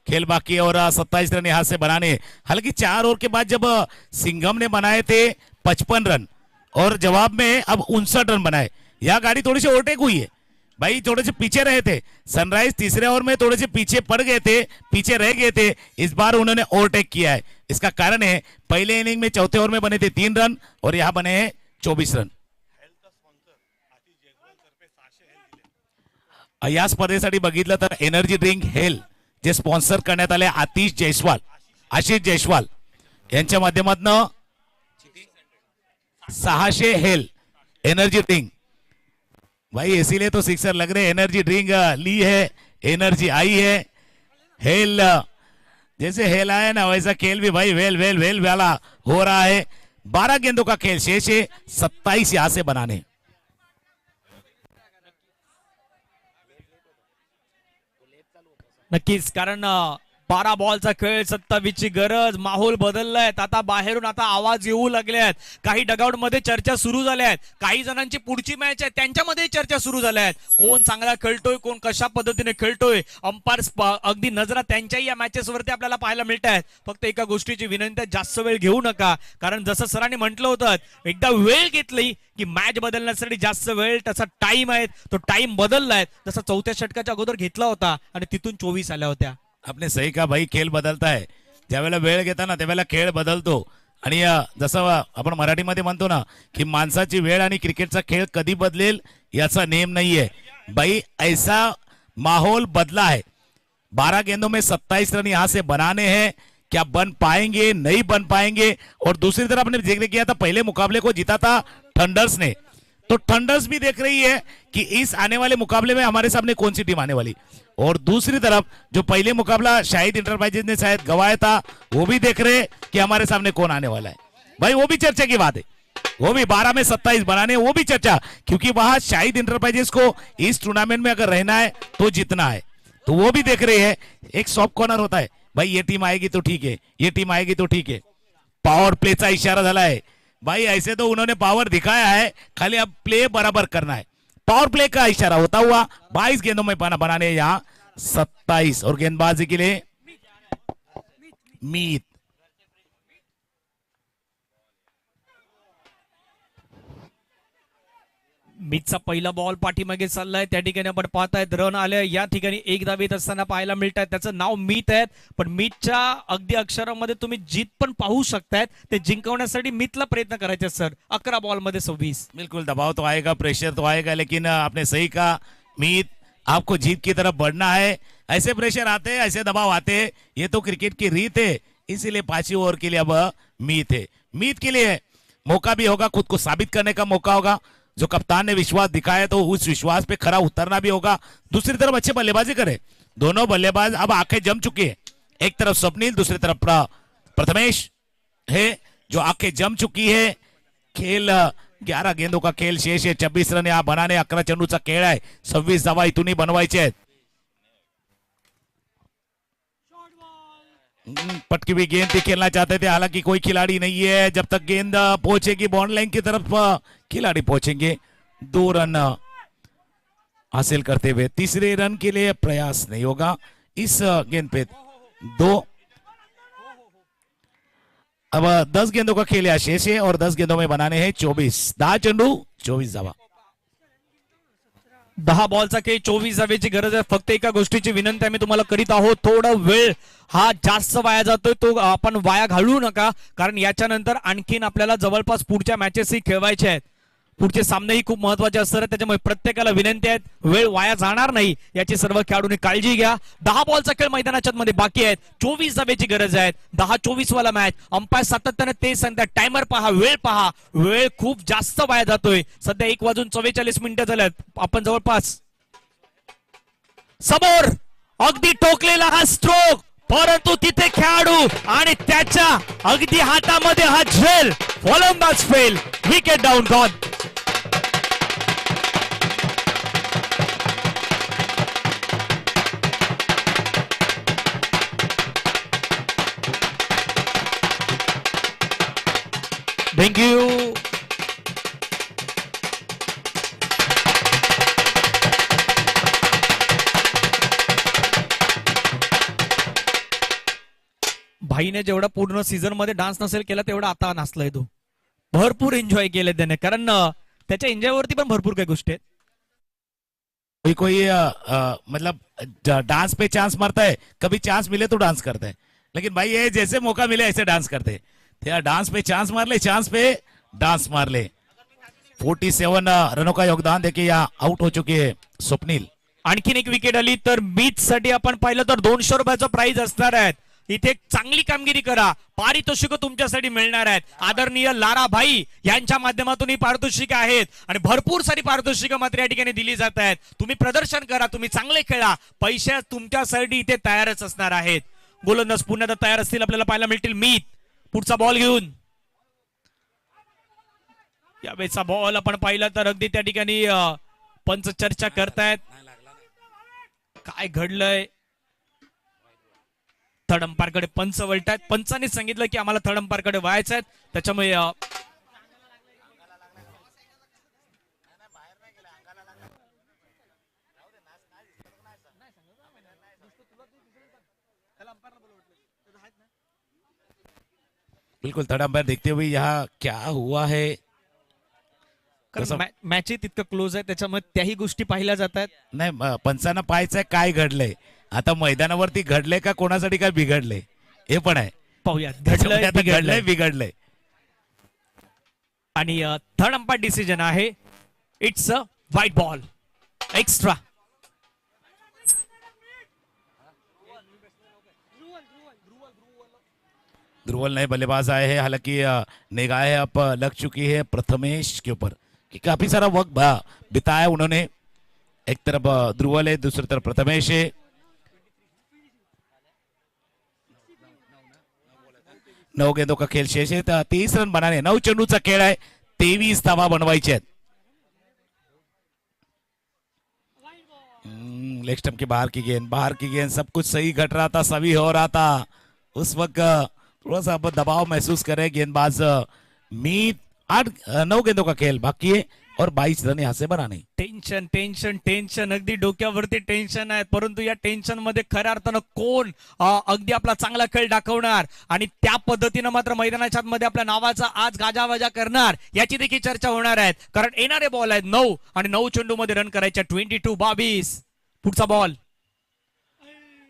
खेल बाकी और 27 रन यहाँ से बनाने. हालांकि 4 ओवर के बाद जब सिंघम ने बनाए थे 55 रन और जवाब में अब 59 रन बनाए. यह गाड़ी थोड़ी सी ओवरटेक हुई है भाई, थोड़े से पीछे रहे थे. सनराइज तीसरे ओवर में थोड़े से पीछे पड़ गए थे, पीछे रह गए थे. इस बार उन्होंने ओवरटेक किया है. इसका कारण है पहले इनिंग में 4थे ओवर में बने थे 3 रन और यहाँ बने हैं 24 रन. या स्पर्धेसाठी बघितलं तर एनर्जी ड्रिंक हेल जे स्पॉन्सर करण्यात आले आशिष जयस्वाल यांच्या माध्यमातून 600 हेल एनर्जी ड्रिंक. भाई इसीलिए तो सिक्सर लग रहे. एनर्जी ड्रिंक ली है, एनर्जी आई है. हेल जैसे हेल आया ना वैसा खेल भी भाई वेल वाला हो रहा है. 12 गेंदों का खेल शेष है, 27 यहां से बनाने. नक्कीच, कारण 12 बॉलचा खेळ, 27 ची गरज. माहोल बदललाय. आता बाहेरून आता आवाज येऊ लागल्यात. काही डगआउट मध्ये चर्चा सुरू झाल्या आहेत. काही जणांची पुढची मॅच आहे त्यांच्यामध्ये चर्चा सुरू झाल्या आहेत. कोण चांगला खेळतोय, कोण कशा पद्धतीने खेळतोय. अंपायर अगदी नजरा त्यांच्याही या मॅचेस वरती आपल्याला पाहायला मिळत आहेत. फक्त एका गोष्टीची विनंती, जास्त वेळ घेऊ नका, कारण जसं सरांनी म्हटलं होतं एकदा वेळ घेतली की मॅच बदलण्यासाठी जास्त वेळ, त्याचा टाइम आहे तो टाइम बदललाय. जसा 4थ्या षटकाच्या अगोदर घेतला होता आणि तिथून 24 आल्या होत्या. आपने सही कहा भाई, खेल बदलता है. ज्यावेळेला वेळ घेता ना त्यावेळेला खेळ बदलतो आणि जसं आपण मराठीमध्ये म्हणतो ना की माणसाची वेळ आणि क्रिकेटचा खेळ कधी बदलेल याचा नेम नाहीये भाई, ऐसा माहौल बदला है। 12 गेंदों में 27 रन यहां से बनाने हैं, क्या बन पाएंगे नहीं बन पाएंगे। और दूसरी तरफ आपने जिक्र किया था पहले मुकाबले को जीता था थंडर्स ने, तो थंडर्स भी देख रही है कि इस आने वाले मुकाबले में हमारे सामने कौन सी टीम आने वाली। और दूसरी तरफ जो पहले मुकाबला शाहिद इंटरप्राइजेज ने शायद गवाया था वो भी देख रहे कि हमारे सामने कौन आने वाला है भाई, वो भी चर्चा की बात है। वो भी 12 में 27 बनाने, वो भी चर्चा, क्योंकि वहां शाहिद इंटरप्राइजेस को इस टूर्नामेंट में अगर रहना है तो जीतना है, तो वो भी देख रहे हैं। एक सॉफ्ट कॉर्नर होता है भाई, ये टीम आएगी तो ठीक है, ये टीम आएगी तो ठीक है। पावर प्लेचा इशारा झाला है भाई, ऐसे तो उन्होंने पावर दिखाया है, खाली अब प्ले बराबर करना है। पावर प्ले का इशारा होता हुआ 22 गेंदों में पाना बनाने यहाँ 27 और गेंदबाजी के लिए मीत। मीतचा पहिला बॉल पाठीमागे चाललाय, त्या ठिकाणी आपण पाहतायत रन आले या ठिकाणी एक धाव येत असताना पाहायला मिळत आहे। त्याचं नाव मीत आहे, पण मीतच्या अगदी अक्षरामध्ये तुम्ही जीत पण पाहू शकतायत। ते जिंकवण्यासाठी मीतला प्रयत्न करायचे सर। 11 बॉल मध्ये 26। बिल्कुल दबाव तो आएगा, प्रेशर तो आएगा, लेकिन आपने सही कहा मीत, आपको जीत की तरफ बढ़ना है। ऐसे प्रेशर आते हैं, ऐसे दबाव आते हैं, ये तो क्रिकेट की रीत है। इसीलिए 5वीं ओवर के लिए अब मीत है। मीत के लिए मौका भी होगा, खुद को साबित करने का मौका होगा। जो कप्तान ने विश्वास दिखाया तो उस विश्वास पे खरा उतरना भी होगा। दूसरी तरफ अच्छे बल्लेबाजी करे दोनों बल्लेबाज, अब आंखें जम चुकी है। एक तरफ स्वप्निल, दूसरी तरफ प्रथमेश है जो आंखें जम चुकी है। खेल 11 गेंदों का खेल शेष है, 26 रन यहाँ बनाने, 11 चेंडूचा खेळ आहे, 26 धावा इथूनही बनवायचे आहेत। पटकी हुई गेंद भी खेलना चाहते थे, हालांकि कोई खिलाड़ी नहीं है। जब तक गेंद पहुंचेगी बाउंड्री लाइन की तरफ खिलाड़ी पहुंचेंगे। 2 रन हासिल करते हुए तीसरे रन के लिए प्रयास नहीं होगा इस गेंद पे। 2 अब 10 गेंदों का खेल शेष है और 10 गेंदों में बनाने हैं 24। 10 चेंडू 24 धावा। 10 बॉलचा खेळ 24 धावेची गरज आहे। फक्त एका गोष्टीची विनंती आम्ही तुम्हाला करीत आहोत, थोडा वेळ हा जास्त वाया जातोय तो आपण वाया घालवू नका, कारण याच्यानंतर आणखीन आपल्याला जवळपास पुढच्या मॅचेसही खेळवायचे आहेत। पुढचे सामनेही खूप महत्वाचे असतात, त्याच्यामुळे प्रत्येकाला विनंती आहे वेळ वाया जाणार नाही याची सर्व खेळाडूंनी काळजी घ्या। 10 बॉलचा खेळ मैदानाच्या मध्ये बाकी आहेत, 24 धावेची गरज आहे। 10-24 वाला मॅच। अंपायर सातत्याने ते सांगतात टायमर पहा, वेळ पहा, वेळ खूप जास्त वाया जातोय। सध्या 1:44 झाल्यात, आपण जवळपास समोर अगदी टोकलेला हा स्ट्रोक, परंतु तिथे खेळाडू आणि त्याच्या अगदी हातामध्ये हा झेल, फलंदाज fail, wicket down gone. Thank you. भाईने जेवढा पूर्ण सीझन मध्ये डान्स नसेल केला तेवढा आता नाचलाय तो, भरपूर एन्जॉय केले त्याने, कारण त्याच्या एन्जॉय वरती पण भरपूर काही गोष्टी आहेत। कोई मतलब डांस पे चांस मारता है, कभी चांस मिले तो डांस करता है, लेकिन भाई ये जैसे मौका मिले ऐसे डांस करते हैं। डांस पे चांस मार ले, चांस पे डांस मार ले। 47 रनों का योगदान देके यहाँ आउट हो चुके हैं स्वप्निल। आणखीन एक विकेट आली तर बीच साठी आपण पाहिलं तर 200 रुपयाचं प्राइज असणार आहे। इथे चांगली कामगिरी करा, पारितोषिक तुमच्यासाठी मिळणार आहेत। आदरणीय लारा भाई यांच्या माध्यमातून ही पारितोषिक आहेत आणि भरपूर सारी पारितोषिक मात्र या ठिकाणी दिली जात आहेत। तुम्ही प्रदर्शन करा, तुम्ही चांगले खेळा, पैसे तुमच्यासाठी इथे तयारच असणार आहेत। गोलंदाज पुन्हा तयार असतील, आपल्याला पाहायला मिळतील मीत पुढचा बॉल घेऊन। यावेळेचा बॉल आपण पाहिला तर अगदी त्या ठिकाणी पंच चर्चा करतायत, काय घडलंय। थर्ड अंपायरकडे पंच वळतायत, पंचांनी सांगितलं की आम्हाला थर्ड अंपायरकडे व्हायचं आहे, त्याच्यामुळे बिल्कुल थर्ड अंपायर देखते हुए यहाँ क्या हुआ है, मॅच तितकं क्लोज आहे, त्याच्यामुळे त्याही गोष्टी पाहिल्या जात आहेत। नाही पंचांना पाहायचंय काय घडलंय, आता मैदानावरती घडलंय का कोणासाठी काय बिघडलंय हे पण आहे। पाहूयात घडलंय बिघडलंय। आणि थर्ड अंपायर डिसिजन आहे it's a white ball extra. Dhruval नए बल्लेबाज आए हैं, हालांकि निगाहें अब लग चुकी है प्रथमेश के ऊपर कि काफी सारा वक्त बिताया उन्होंने. एक तरफ ध्रुवल है, दूसरी तरफ प्रथमेश है. 9 गेंदों का खेल शेष है. 23 रन बनाने, 9 चेंडूचा खेळ आहे, 23 धावा बनवायचे आहेत. लेग स्टंप के बाहर की गेंद, सब कुछ सही घट रहा था, सभी हो रहा था. उस वक्त थोड़ा सा अब दबाव महसूस करे गेंदबाज मीत. 9 गेंदों का खेल बाकी है और 22 रन यहाँ से बनाने. टेन्शन टेन्शन टेन्शन अगदी डोक्यावरती टेन्शन आहे, परंतु या टेन्शन मध्ये खऱ्या अर्थानं कोण अगदी आपला चांगला खेळ दाखवणार आणि त्या पद्धतीनं मात्र मैदानाच्या मध्ये आपल्या नावाचा आज गाजावाजा करणार याची देखील चर्चा होणार आहे. कारण येणारे बॉल आहेत 9 आणि 9 चेंडू मध्ये रन करायच्या. 22 पुढचा बॉल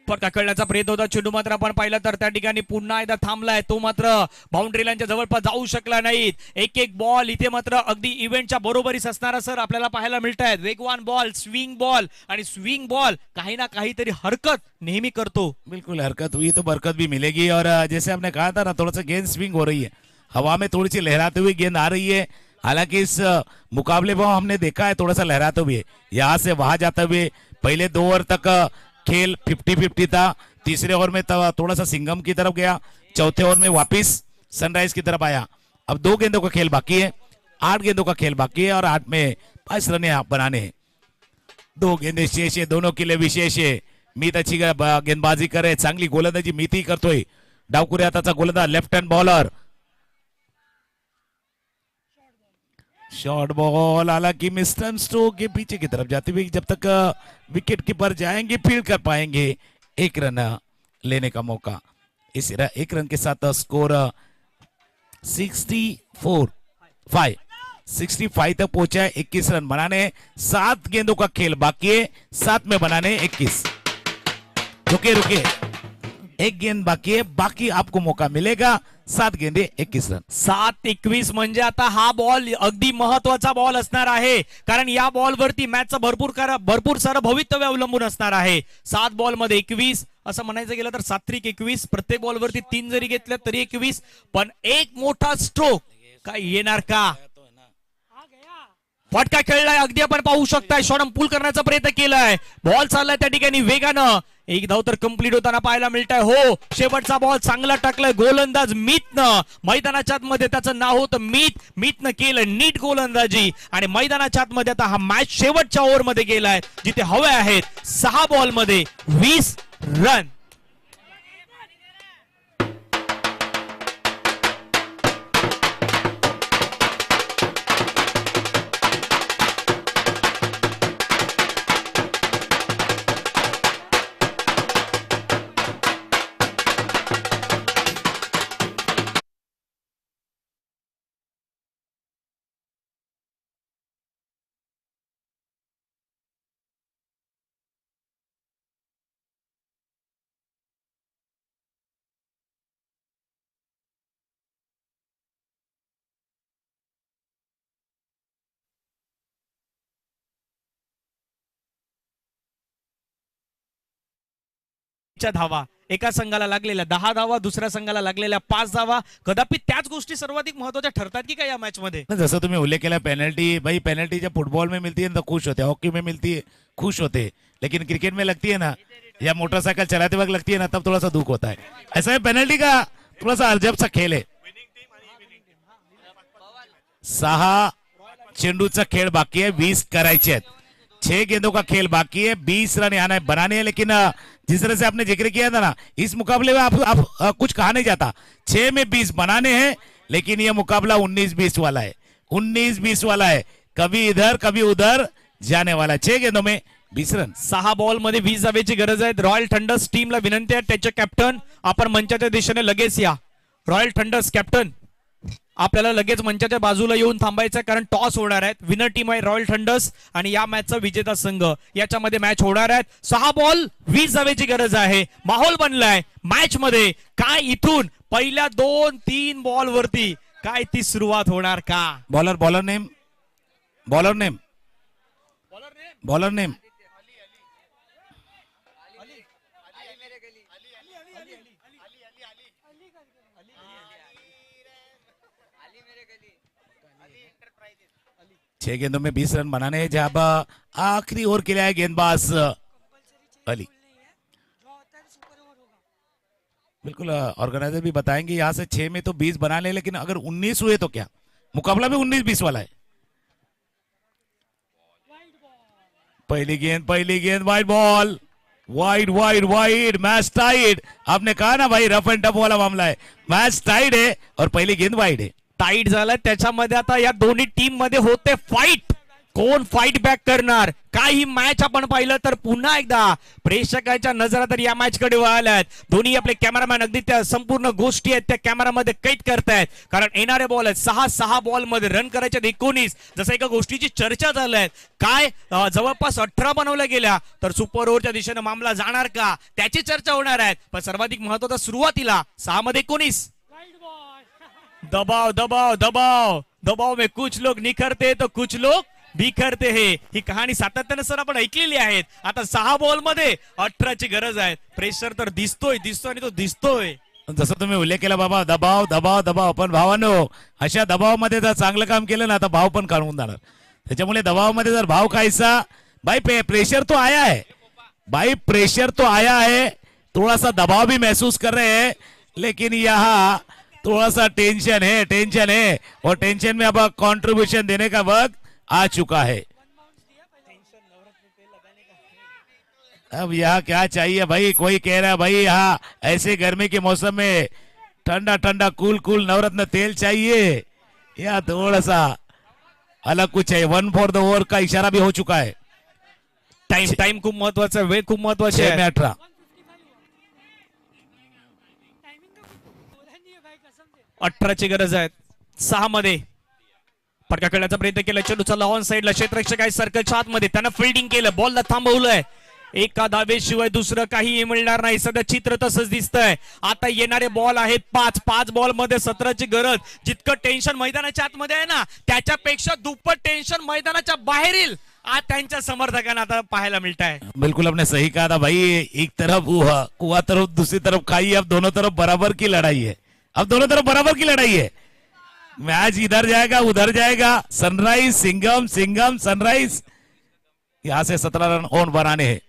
फटका खेळण्याचा प्रयत्न होता. चेंडू मात्र आपण पाहिलं तर त्या ठिकाणी पुन्हा एकदा थांबलाय, तो मात्र बाउंड्री लाईनच्या जवळपास जाऊ शकला नाहीत. एक बॉल इथे मात्र अगदी इव्हेंटच्या बरोबरीस असणारा सर आपल्याला पाहायला मिळत आहेत. वेगवान बॉल, स्विंग बॉल आणि स्विंग बॉल काही ना काहीतरी हरकत नेहमी करतो. बिल्कुल हरकत हुई तो बरकत भी मिलेगी. और जैसे आपने कहा था ना, थोड़ा सा गेंद स्विंग हो रही है, हवा में थोड़ी सी लहराते हुए गेंद आ रही है. हालांकि इस मुकाबले में हमने देखा है थोड़ा सा लहराते हुए, यहाँ से वहां जाते हुए. पहले 2 ओवर तक खेल 50-50 था. तीसरे ओवर में थोड़ा सा सिंघम की तरफ गया, चौथे ओवर में वापिस सनराइज की तरफ आया. अब 2 गेंदों का खेल बाकी है, 8 गेंदों का खेल बाकी है और 8 में 22 रन बनाने हैं. 2 गेंदे शेष है, दोनों के लिए विशेष है. मीत अच्छी गेंदबाजी करे, चांगली गोलंदाजी मीतही करतोय. डावखुरी हाताचा गोलंदाज, left hand bowler. Short ball, हालांकि मिस्टर स्टोक के पीछे की तरफ जाते हुए, जब तक विकेट कीपर जाएंगे फील्ड कर पाएंगे 1 रन लेने का मौका. इस 1 रन के साथ स्कोर 65 तक पहुंचा है. 21 रन बनाने, 7 गेंदों का खेल बाकी है, 7 में बनाने 21. रुके 1 गेंद बाकी है, बाकी आपको मौका मिलेगा. 7 गेंदे 21 रन. 7-21 म्हणजे आता हा बॉल अगदी महत्वाचा बॉल असणार आहे, कारण या बॉलवरती मॅचचं भरपूर सारं भवितव्य अवलंबून असणार आहे. 7 बॉल मध्ये 21 असं म्हणायचं गेलं तर 7-21. प्रत्येक बॉलवरती 3 जरी घेतलं तरी 21, पण एक मोठा स्ट्रोक काय येणार का? फटका खेळलाय, अगदी आपण पाहू शकताय. शॉर्ट पूल करण्याचा प्रयत्न केलाय, बॉल चाललाय त्या ठिकाणी वेगानं. 1 धाव तर कंप्लीट होताना पाहायला मिळत आहे. हो, शेवटचा बॉल चांगला टाकलाय गोलंदाज मीतनं. मैदानाच्या आतमध्ये त्याचं नाव होतं मीतनं केलं नीट गोलंदाजी आणि मैदानाच्या आतमध्ये आता हा मॅच शेवटच्या ओव्हर मध्ये गेलाय, जिथे हवे आहेत 6 बॉल मध्ये 20 रन. धावा एका संघाला लागलेल्या 10 धावा, दुसऱ्या संघाला लागलेल्या 5 धावा. कदापि त्याच गोष्टी सर्वाधिक महत्वाच्या ठरतात की काय या मॅच मध्ये? जसं तुम्ही उल्लेख केला, पेनल्टी भाई, पेनल्टी जब फुटबॉल में मिलती है तो खुश होते, हॉकी में मिलती है खुश होते, लेकिन क्रिकेट में लगती है ना, या मोटरसाइकिल चलाते वक्त लगती है ना, तब थोड़ा सा दुख होता है. ऐसा है, पेनल्टी का थोड़ा सा अजब सा खेल है. 6 चेंडूचा खेळ बाकी है, 20 करायचे आहेत. 6 गेंदों का खेल बाकी है, 20 रन आना है बनाने हैं. लेकिन जिस तरह से आपने जिक्र किया था ना, इस मुकाबले में आप कुछ कहा नहीं जाता. 6 में 20 बनाने हैं, लेकिन ये मुकाबला 19-20 वाला है. 19-20 वाला है, कभी इधर कभी उधर जाने वाला. 6 गेंदों में 20 रन. 6 बॉल मध्ये 20 धावेची गरज आहे. रॉयल थंडर्स टीमला विनंती आहे, त्याचे कॅप्टन आपण मंचाच्या दिशेने लगेच या. रॉयल थंडर्स कॅप्टन आपल्याला लगेच मंचाच्या बाजूला येऊन थांबायचं आहे, कारण टॉस होणार आहेत. विनर टीम आहे रॉयल थंडर्स आणि या मॅचचा विजेता संघ याच्यामध्ये मॅच होणार आहेत. 6 बॉल 20 धावेची गरज आहे. माहोल बनलाय मॅच मध्ये. काय इथून पहिल्या 2-3 बॉल वरती काय ती सुरुवात होणार का? Bowler bowler name bowler name bowler name छह गेंदों में 20 रन बनाने हैं। जब आखिरी ओवर के लिए आए गेंदबाज अली। ड्रॉ होता है तो सुपर ओवर होगा। बिल्कुल ऑर्गेनाइजर भी बताएंगे यहाँ से 6 में तो 20 बना ले, लेकिन अगर 19 हुए तो क्या, मुकाबला भी 19-20 वाला है। पहली गेंद wide ball, wide wide wide, match tied. आपने कहा ना भाई रफ एंड टफ वाला मामला है, मैच टाइड है और पहली गेंद वाइड है। टाईट झालं त्याच्यामध्ये आता या दोन्ही टीम मध्ये होते फाईट, कोण फाईट बॅक करणार? काय ही मॅच आपण पाहिलं तर पुन्हा एकदा प्रेक्षकांच्या नजरा तर या मॅच कडे वळाल्यात। दोन्ही आपले कॅमेरामॅन अगदी त्या संपूर्ण गोष्टी आहेत त्या कॅमेरामध्ये कैद करतायत, कारण येणारे बॉल आहेत 6 बॉल मध्ये रन करायचे 19। जसं एका गोष्टीची चर्चा झाली आहे, काय जवळपास 18 बनवल्या गेल्या तर सुपर ओव्हरच्या दिशेने मामला जाणार का, त्याची चर्चा होणार आहे। पण सर्वाधिक महत्त्वाचा सुरुवातीला 6 मध्ये 19। दबाव दबाव दबाव दबाव में कुछ लोग निखरते तो कुछ लोग बिखरते है। ही कहाणी सातत्याने सर आपण ऐकलेली आहेत। आता 6 बॉल मध्ये 18 ची गरज आहे। प्रेशर तर दिसतोय आणि तो दिसतोय। जसं तुम्ही उल्लेख केला बाबा, दबाव दबाव दबाव, पण भावानो अशा दबावामध्ये जर चांगलं काम केलं ना तर भाव पण काढून जाणार। त्याच्यामुळे दबावामध्ये जर भाव खायचा भाई, प्रेशर तो आया है भाई, प्रेशर तो आया है, थोड़ा सा दबाव भी महसूस कर रहे हैं, लेकिन यहाँ थोड़ा सा टेंशन है और टेंशन में अब कंट्रीब्यूशन देने का वक्त आ चुका है। अब यहाँ क्या चाहिए भाई, कोई कह रहा है भाई यहाँ ऐसे गर्मी के मौसम में ठंडा ठंडा कूल कूल नवरत्न तेल चाहिए, या थोड़ा सा अलग कुछ है। 1 फॉर द ओवर का इशारा भी हो चुका है। टाइम खूप महत्वाचा आहे, वेळ खूप महत्वाची 6 में आहे। 18। टाइमिंग का कुछ बोला नहीं है भाई कसम से। 18 ची गरज आहे। 6 मध्ये फटका खेळण्याचा प्रयत्न केला, चेंडूचा लॉन साइडला, क्षेत्ररक्षक आहे सर्कलच्या आतमध्ये, त्यानं फिल्डिंग केलं, बॉलला थांबवलंय। एका धावेशिवाय दुसरं काही मिळणार नाही, सध्या चित्र तसंच दिसतंय। आता येणारे बॉल आहेत 5 बॉल मध्ये 17 ची गरज। जितकं टेन्शन मैदानाच्या आतमध्ये आहे ना, त्याच्यापेक्षा दुप्पट टेन्शन मैदानाच्या बाहेरील आज त्यांच्या समर्थकांना आता पाहायला मिळत आहे। बिल्कुल आपने सही कहा था भाई, एक तरफ कुआ तरफ दूसरी तरफ खाई, अब दोनों तरफ बराबर की लड़ाई है, अब दोनों तरफ बराबर की लड़ाई है। मैच इधर जाएगा उधर जाएगा, सनराइज सिंघम सिंघम सनराइज, यहां से 17 रन और बनाने हैं।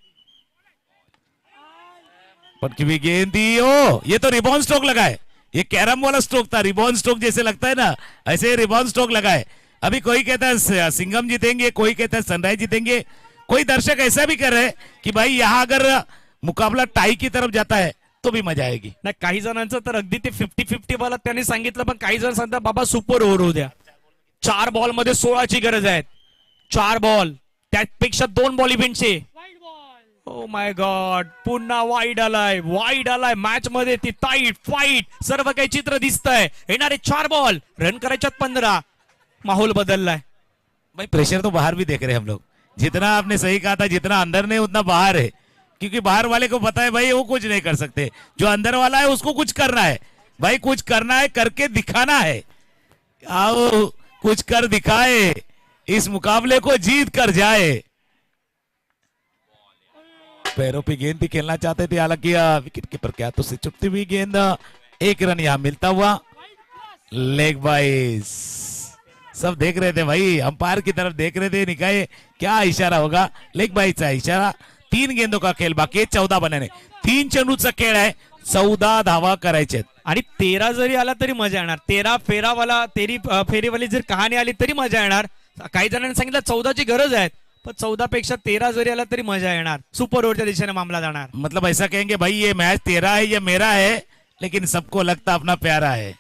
पटकी भी गेंद दी, ओ ये तो रिबॉन स्ट्रोक लगा है, ये कैरम वाला स्ट्रोक था, रिबॉन स्ट्रोक जैसे लगता है ना, ऐसे रिबॉन स्ट्रोक लगा है। अभी कोई कहता है सिंघम जीतेंगे, कोई कहता है सनराइज जीतेंगे, कोई दर्शक ऐसा भी कर रहे हैं कि भाई यहां अगर मुकाबला टाई की तरफ जाता है तो भी मजा आएगी। नाही, काही जणांचं तर अगदी ते 50-50 वाला त्यांनी सांगितलं, पण काही जण सांगतात बाबा सुपर ओव्हर होऊ द्या। 4 बॉल मध्ये 16 ची गरज आहे। 4 बॉल, त्यापेक्षा 2 बॉल इव्हेंटचे। Wide ball. Oh my god, पुन्हा वाईड आलाय मॅच मध्ये। ती टाईट फाईट सर्व काही चित्र दिसतंय। येणारे 4 बॉल, रन करायच्यात 15, माहौल बदललाय। भाई प्रेशर तो बाहर भी देख रहे हैं हम लोग, जितना आपने सही कहा था, जितना अंदर नहीं उतना बाहर है, क्योंकि बाहर वाले को पता है भाई वो कुछ नहीं कर सकते, जो अंदर वाला है उसको कुछ करना है भाई, कुछ करना है, करके दिखाना है। आओ कुछ कर दिखाए, इस मुकाबले को जीत कर जाए। पैरों पे गेंद भी खेलना चाहते थे, हालांकि विकेट कीपर क्या तो से चुपती हुई गेंद, 1 रन यहां मिलता हुआ। लेग बाइस, सब देख रहे थे भाई, अंपायर की तरफ देख रहे थे, निकाय क्या इशारा होगा, लेग बाइचा इशारा। 3 गेंदों का खेळ बाकी आहे, 14 बनाने, 3 चेंडूचा खेळ आहे, 14 धावा करायचे आणि 13 जरी आला तरी मजा येणार। 13 फेरावाला, 13 फेरीवाली जर कहाणी आली तरी मजा येणार। काही जणांनी सांगितलं 14 ची गरज आहे, पण 14 पेक्षा 13 जरी आला तरी मजा येणार। सुपर ओव्हरच्या दिशेने मामला जाणार। मतलब ऐसा कहेंगे भाई ये मैच तेरा है ये मेरा है, लेकिन सबको लगता अपना प्यारा है।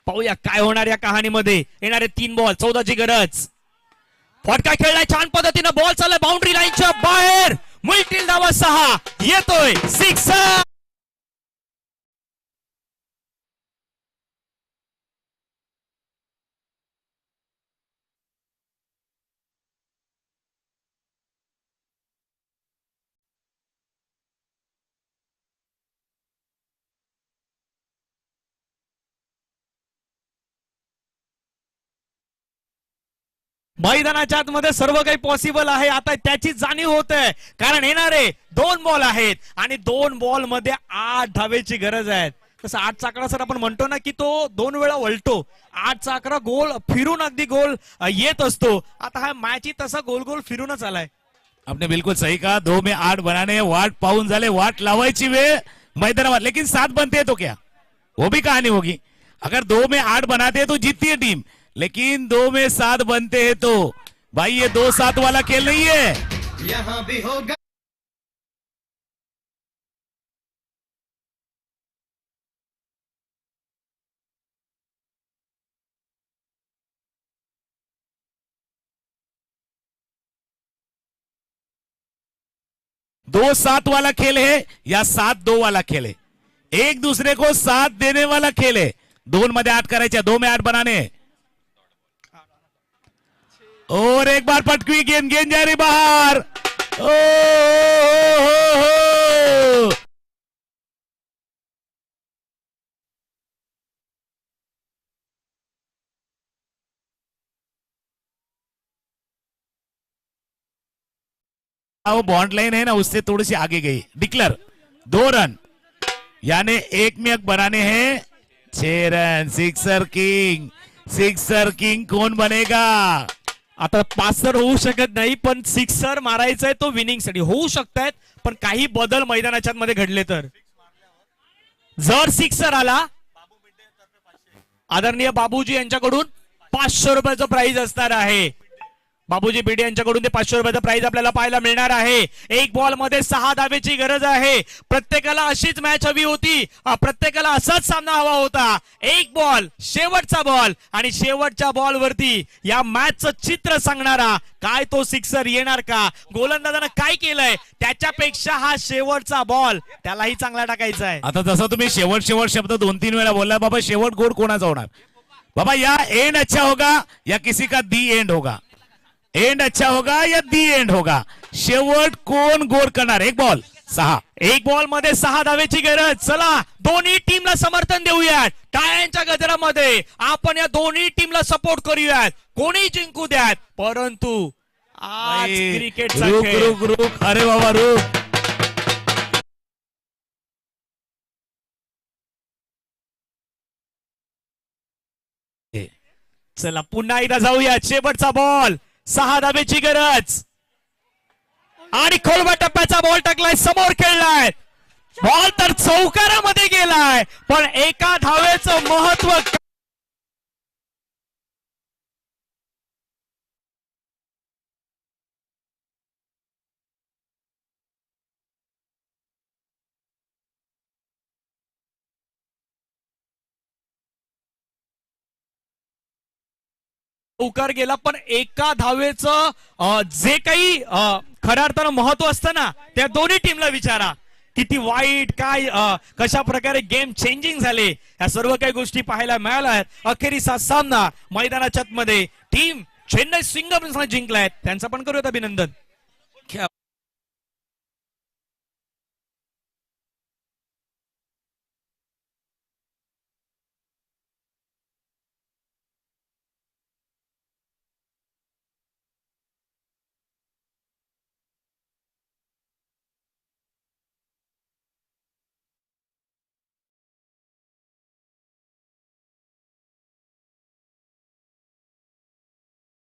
पाहूया काय होणार या कहाणीमध्ये। येणारे 3 बॉल, 14 ची गरज। फटका खेळलाय छान पद्धतीनं, बॉल चाललाय बाउंड्री लाईनच्या बाहेर, मुलटील धावा 6, येतोय 6। मैदानाच्या आतमध्ये सर्व काही पॉसिबल आहे आता त्याची जाणीव होत आहे, कारण येणारे 2 बॉल आहेत आणि 2 बॉल मध्ये 8 धावेची गरज आहे. तसं 8चा आकडा सर आपण म्हणतो ना की तो 2 वेळा वळतो. 8चा आकडा गोल फिरून अगदी गोल येत असतो. आता हा मॅच ही तसा गोल गोल फिरूनच आलाय. आपने बिल्कुल सही कहा, 2 में 8 बनाने हैं, वाट पाऊन झाले, वाट लावायची वेळ मैदानावर, लेकिन 7 बनते हैं तो क्या, वो भी कहानी होगी. अगर 2 में 8 बनाते हैं तो जीतती है टीम, लेकिन 2 में 7 बनते हैं तो भाई ये 2-7 वाला खेल नहीं है. यहाँ भी होगा. दो 7 वाला खेल है या 7-2 वाला खेल है, एक दूसरे को साथ देने वाला खेल है. 2 मध्ये 8 करायचे, 2 में 8 बनाने हैं. और एक बार पटकी गेंद, गेंद जा रही बाहर. ओ, हो. वो बॉन्ड लाइन है ना, उससे थोड़ी सी आगे गई. डिक्लेयर 2 रन, यानी 1 में 1 बनाने हैं. 6 run. Sixer king, sixer king कौन बनेगा. आता 5 तर होऊ शकत नाही, पण 6 मारायचंय तो विनिंग साठी होऊ शकतायत, पण काही बदल मैदानाच्या मध्ये घडले तर. जर 6 आला, आदरणीय बाबूजी यांच्याकडून 500 रुपयाचं प्राइज असणार आहे. बाबूजी बिडे यांच्याकडून ते 500 रुपयाचं प्राइज आपल्याला पाहायला मिळणार आहे. 1 बॉल मध्ये 6 धावेची गरज आहे. प्रत्येकाला अशीच मॅच हवी होती, प्रत्येकाला असाच सामना हवा होता. 1 बॉल, शेवटचा बॉल, आणि शेवटच्या बॉल वरती या मॅचचं चित्र सांगणारा काय तो 6 येणार का, गोलंदाजानं काय केलंय त्याच्यापेक्षा हा शेवटचा बॉल त्यालाही चांगला टाकायचा आहे. आता जसं तुम्ही शेवट शेवट शब्द 2-3 वेळा बोलला, बाबा शेवट गोड कोणाचा होणार. बाबा या एंड अच्छा होगा या किसी का दी एंड होगा, एंड अच्छा होगा या दी एंड होगा, शेवट कोण गोड करणार. 1 बॉल 6, 1 बॉल मध्ये 6 धावेची गरज. चला दोन्ही टीमला समर्थन देऊयात, टाळ्यांच्या गजरामध्ये आपण या दोन्ही टीमला सपोर्ट करूयात. कोणी जिंकू द्यात, परंतु आज क्रिकेटचा रुक खेळ. रुक रुक, अरे बाबा रुक. चला पुन्हा एकदा जाऊया. शेवटचा बॉल, 6 धावेची गरज, आणि खोलवा टप्प्याचा बॉल टाकलाय, समोर खेळलाय. बॉल तर चौकारामध्ये गेलाय, पण एका धावेचं महत्व. चौकार गेला, पण एका धावेचं जे काही खऱ्या अर्थानं महत्व असतं ना, त्या दोन्ही टीमला विचारा. किती वाईट काय कशा प्रकारे गेम चेंजिंग झाले, या सर्व काही गोष्टी पाहायला मिळाल्या. अखेरीचा सामना मैदानाच्या मध्ये टीम चेन्नई सिंगम्सने जिंकलाय, त्यांचं पण करूयात अभिनंदन.